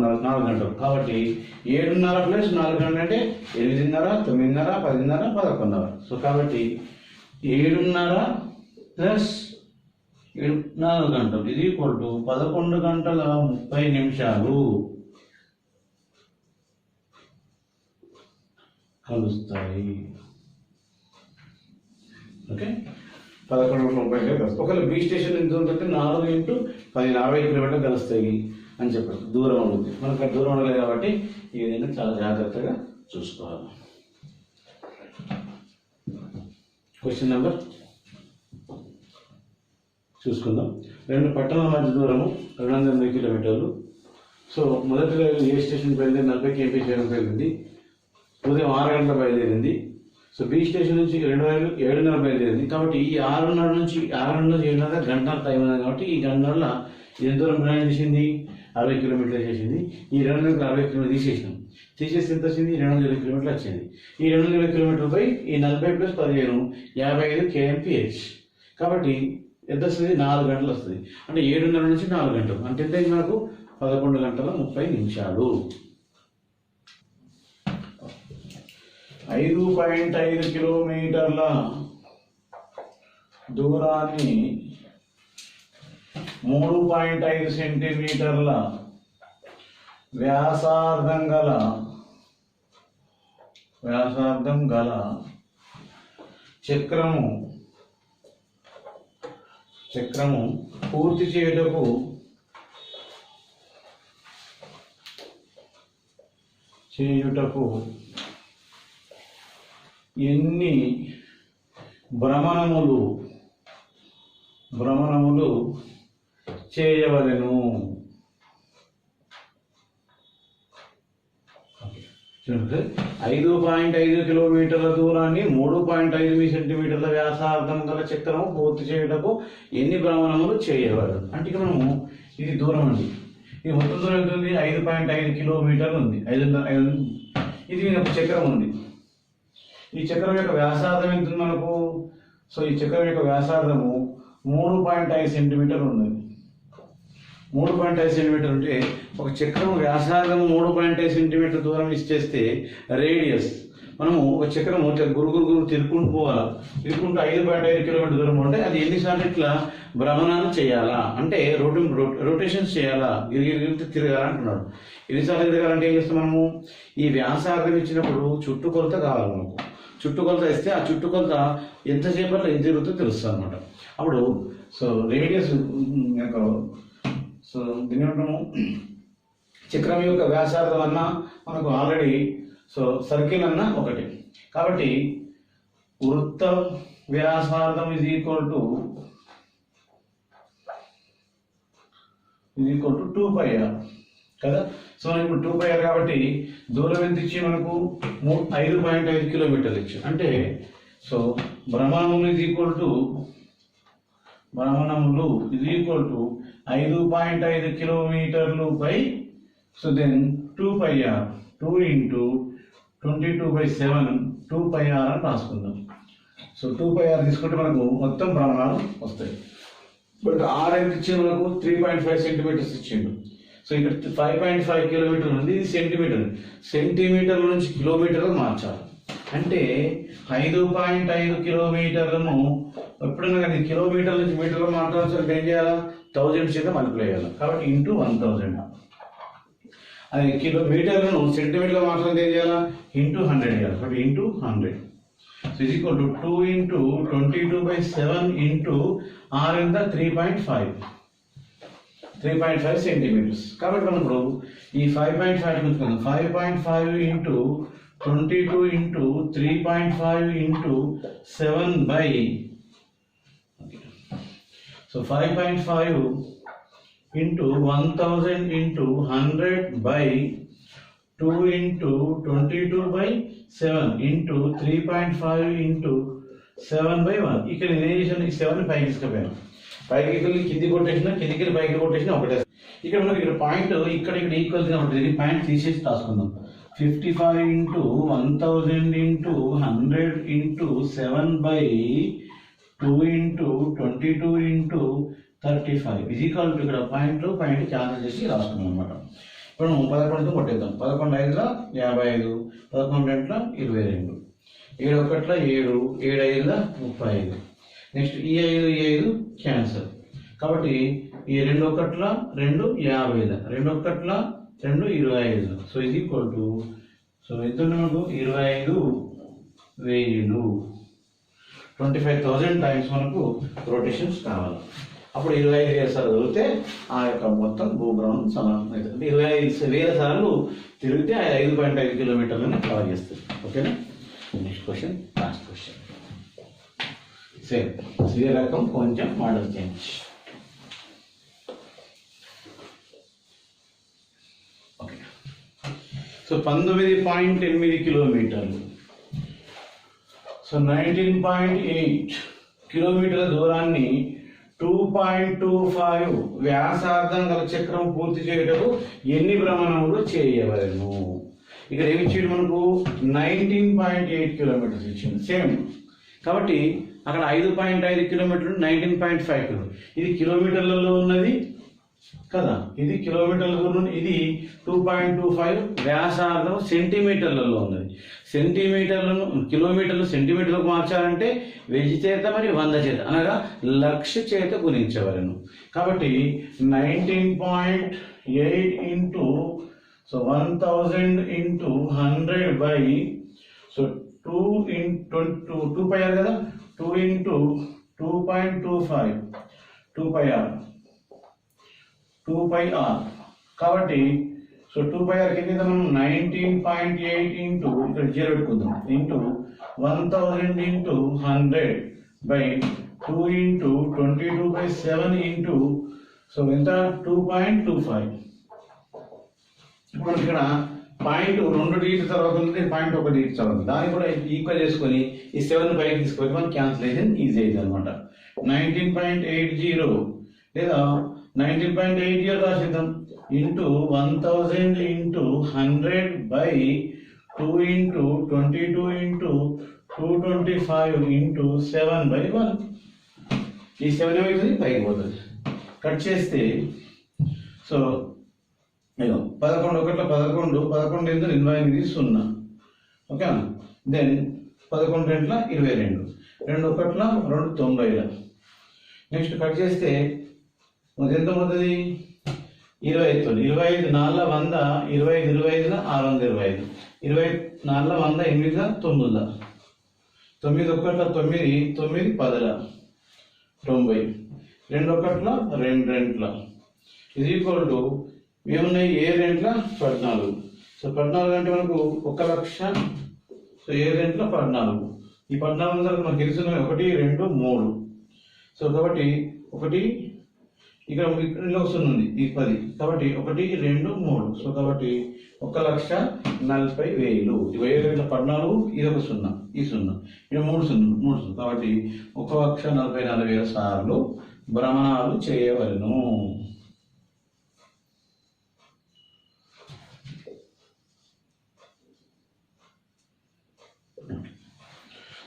గంటలు కాబట్టి 7:30 ప్లస్ 4 గంటలు అంటే 8:30, 9:30, 10:30, 11:30. సో కాబట్టి 7:30 ప్లస్ 4 గంటలు ఇది ఈక్వల్ టు 11 గంటల 30 నిమిషాలు కలుస్తాయి. ఓకే, 11 గంటల 30 నిమిషాలు కలుస్తాయి. ఒకవేళ బి స్టేషన్ ఎంత ఉంటుంది, 4 × 10 60 కిలోమీటర్లు కలుస్తాయి అని చెప్పారు. దూరం ఉంటుంది, మనకు అక్కడ దూరం ఉండలేదు కాబట్టి ఈ విధంగా చాలా జాగ్రత్తగా చూసుకోవాలి. క్వశ్చన్ నెంబర్ చూసుకుందాం. 2 పట్టణాల మధ్య దూరము 280 కిలోమీటర్లు. సో మొదటి రైలు ఏ స్టేషన్ బయలుదేరి 40 kmph వేగం బయలుదేరింది. ఉదయం 6 గంటల బయలుదేరింది. సో బి స్టేషన్ నుంచి 2 రైలు 7:30 బయలుదేరింది. కాబట్టి ఈ 6:30 నుంచి 7:30 గంటల టైం ఉంది. కాబట్టి ఈ గంటల ఎంత దూరం ప్రయాణం చేసింది, 60 కిలోమీటర్లు చేసింది. ఈ 260 కిలోమీటర్లు తీసేసి ఎంత వచ్చింది, 220 కిలోమీటర్లు వచ్చింది. ఈ 220 కిలోమీటర్లపై ఈ 40 + 15 55 kmph. కాబట్టి ఎంత వస్తుంది, 4 గంటలు వస్తుంది. అంటే 7:30 నుంచి 4 గంటలు అంటే ఎంత అయింది మనకు, 11 గంటల 30 నిమిషాలు. 5.5 కిలోమీటర్ల దూరాన్ని 3.5 సెంటీమీటర్ల వ్యాసార్థం గల చక్రము పూర్తి చేయుటకు ఎన్ని భ్రమణములు చేయవలెను. 5.5 కిలోమీటర్ల దూరాన్ని 3.5 సెంటీమీటర్ల వ్యాసార్థం గల చక్రం పూర్తి చేయుటకు ఎన్ని భ్రమణములు చేయవలెను. అంటే ఇక్కడ మనము ఇది దూరం అండి, ఇది మొత్తం దూరం ఎంత ఉంది, 5.5 కిలోమీటర్లు ఉంది. 5 ఇది ఒక చక్రం ఉంది. ఈ చక్రం యొక్క వ్యాసార్థం ఎంత ఉంది మనకు, సో ఈ చక్రం యొక్క వ్యాసార్థము 3.5 సెంటీమీటర్లు ఉంది. 3.5 సెంటీమీటర్ అంటే ఒక చక్రం వ్యాసార్థం 3.5 సెంటీమీటర్ దూరం ఇచ్చేస్తే రేడియస్ మనము ఒక చక్రం గురు తిరుక్కుంటూ పోవాలా. తిరుక్కుంటూ 5.5 కిలోమీటర్ దూరం ఉంటే అది ఎన్నిసార్లు ఇట్లా భ్రమణాలు చేయాలా అంటే రొటేషన్స్ చేయాలా, గిరిగిరి తిరగాల అంటున్నాడు. ఎన్నిసార్లు తిరగాలంటే ఏం చేస్తాం మనము, ఈ వ్యాసార్థం ఇచ్చినప్పుడు చుట్టుకొలత కావాలి మనకు. చుట్టుకొలత ఇస్తే ఆ చుట్టుకొలత ఎంతసేపట్లో ఎంత తిరుగుతుందో తెలుస్తుంది అనమాట. అప్పుడు సో రేడియస్ సో దీని అంటాము చక్రం యొక్క వ్యాసార్థం అన్నా మనకు ఆల్రెడీ సో సర్కిల్ అన్నా ఒకటి. కాబట్టి వృత్త వ్యాసార్థం ఈజ్ ఈక్వల్ టు 2πr కదా. సో ఇప్పుడు 2πr కాబట్టి దూరం ఎంత ఇచ్చి మనకు 5.5 కిలోమీటర్లు ఇచ్చి అంటే సో భ్రమణములు ఈజ్ ఈక్వల్ టు 5.5 కిలోమీటర్లు by so then 2πr 2 × 22/7 2πr అని రాసుకుందాం. సో 2πr తీసుకుంటే మనకు మొత్తం భ్రమణాలు వస్తాయి. బట్ ఆర్ ఎంత ఇచ్చింది మనకు 3.5 సెంటీమీటర్స్ ఇచ్చిండు. సో ఇక్కడ 5.5 కిలోమీటర్లు ఉంది, ఇది సెంటీమీటర్. సెంటీమీటర్ల నుంచి కిలోమీటర్లు మార్చాలి. అంటే 5.5 కిలోమీటర్లను ఎప్పుడైనా కానీ కిలోమీటర్ల నుంచి మీటర్లు మార్చాల్సి ఏం చేయాలా? 1000 చేత మల్టిప్లై చేయాలి. కాబట్టి ఇంటూ 1000. అది కిలోమీటర్లను సెంటీమీటర్గా మార్చాలంటే ఏం చేయాలా? ఇంటూ 100 చేయాలి. కాబట్టి into 100. So is equal to 2 into 22/7 into R ఎంత 3.5 సెంటీమీటర్స్. కాబట్టి మనం ఇప్పుడు ఈ 5.5 చూసుకుందాం. 5.5 into 22 into 3.5 into 7 by, so 5.5 into 1000 into 100 by 2 into 22/7 into 3.5 into 7/1. ఇక్కడ నేను ఏం చేశాను? ఈ 7 పైకి తీసుకుపోయాను. పైకి కింది కొట్టేసిన, కిందికి పైకి కొట్టేసిన ఒకటే. ఇక్కడ మనకి ఇక్కడ పాయింట్ ఇక్కడ ఈక్వల్ ఉంటుంది. పాయింట్ తీసేసి రాసుకుందాం. 55 into 1000 into 100 into 7/2 into 22 into 35 ఇది ఈక్వల్ టు ఇక్కడ పాయింట్ క్యాన్సిల్ చేసి రాసుకున్నాం అనమాట. ఇప్పుడు 11తో కొట్టేద్దాం. 11 5ల 55, 11 2ల 22, 7 1ల 7, 7 5ల 35. నెక్స్ట్ ఈ 5 క్యాన్సల్. కాబట్టి ఈ 2 1ల 2 50, 2 1ల 2 25. సో ఇది ఈక్వల్ టు, సో ఎంత మనకు 25,000, 25,000 టైమ్స్ మనకు రొటేషన్స్ కావాలి. అప్పుడు 25,000 సార్లు తిరిగితే ఆ యొక్క మొత్తం భూభ్రమణం సమానం అవుతుంది. 25,000 సార్లు తిరిగితే ఆ 5.5 కిలోమీటర్లను కవర్ చేస్తుంది. ఓకేనా? Next question, last question. Same ఇదే రకం, కొంచెం మోడల్ చేంజ్. ఓకే. సో 19.8 కిలోమీటర్లు, సో 19.8 కిలోమీటర్ల దూరాన్ని 2.25 వ్యాసార్థం గల చక్రం పూర్తి చేయటకు ఎన్ని భ్రమణములు చేయవలెను? ఇక్కడ ఏమి ఇచ్చిండు మనకు? 19.8 కిలోమీటర్స్ ఇచ్చింది. సేమ్ కాబట్టి అక్కడ 5.5 కిలోమీటర్లు, 19.5 కిలోమీటర్లు. ఇది కిలోమీటర్లలో ఉన్నది కదా, ఇది కిలోమీటర్ల దూరం. ఇది 2.25 వ్యాసార్థం సెంటీమీటర్లలో ఉన్నది. సెంటీమీటర్లను కిలోమీటర్లు సెంటీమీటర్లకు మార్చాలంటే 1000 చేత మరి 100 చేత అనగా 1,00,000 చేత గుణించవలను. కాబట్టి 19.8 into, so 1000 into 100 by, so 2πr కదా, 2 ఇంటూ 2.25 2πr కాబట్టి సో 2πr కింద మనం 19.8 ఇంటూ ఇక్కడ 0 పెట్టుకుందాం into 1000 into 100 by 2 into 22/7 into, so ఎంత 2.25. ఇప్పుడు ఇక్కడ పాయింట్ 2 డిగ్రీ తర్వాత ఉంది, పాయింట్ 1 డిగ్రీ తర్వాత ఉంది. దాన్ని కూడా ఈక్వల్ చేసుకొని ఈ 7 పైకి తీసుకొని మనం క్యాన్సిలేషన్ ఈజీ అయింది అనమాట. 19.80 లేదా 19.80 రాసిద్దాం into 1000 into 100 by 2 into 22 into 225 into 7/1. ఈ 7 ఏమవుతుంది? పైకి పోతుంది. కట్ చేస్తే సో 11 1ల 11, 11 8 28 0. ఓకేనా? దెన్ 11 2ల 22, 2 1ల 2 90. నెక్స్ట్ కట్ చేస్తే ఎంత అవుతుంది? 25, 25 4 100, 25 25 625, 24 100 8 9, 9 1 9, 9 10, 90, 2 1 2 ఇది ఈక్వల్ టు ఏమున్నాయి? 7 14. సో 14 అంటే మనకు 1,00,000. సో 7 14. ఈ 14 మనకు తెలుసుకున్నవి 1 2 3. సో కాబట్టి 1 ఇక్కడ వస్తుంది ఈ 10. కాబట్టి 1 2 3. సో కాబట్టి 1,40,000. 7 14, ఇది ఒక 0, ఈ 0, ఇక్కడ 3 0. కాబట్టి 1,40,000 సార్లు భ్రమణాలు చేయవలెను.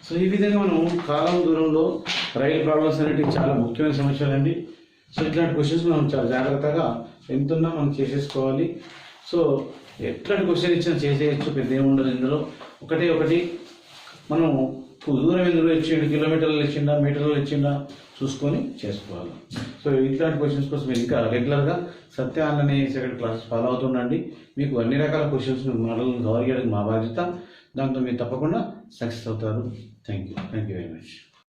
సో ఈ విధంగా మనం కాలం దూరంలో రైలు ప్రాబ్లమ్స్ అనేవి చాలా ముఖ్యమైన సమస్యలు అండి. సో ఇట్లాంటి క్వశ్చన్స్ మనం చాలా జాగ్రత్తగా ఎంతున్నా మనం చేసేసుకోవాలి. సో ఎట్లాంటి క్వశ్చన్ ఇచ్చినా చేసేయచ్చు, పెద్ద ఏముండదు ఇందులో. ఒకటి మనం దూరం ఎందులో ఇచ్చిండు, కిలోమీటర్లు ఇచ్చిండా, మీటర్లు ఇచ్చిండా చూసుకొని చేసుకోవాలి. సో ఇట్లాంటి క్వశ్చన్స్ కోసం మీరు ఇంకా రెగ్యులర్గా సత్య ఆన్లైన్ సెకండ్ క్లాస్ ఫాలో అవుతుండండి. మీకు అన్ని రకాల క్వశ్చన్స్ మోడల్ కవర్ చేయడానికి మా బాధ్యత. దాంతో మీరు తప్పకుండా సక్సెస్ అవుతారు. Thank you very much.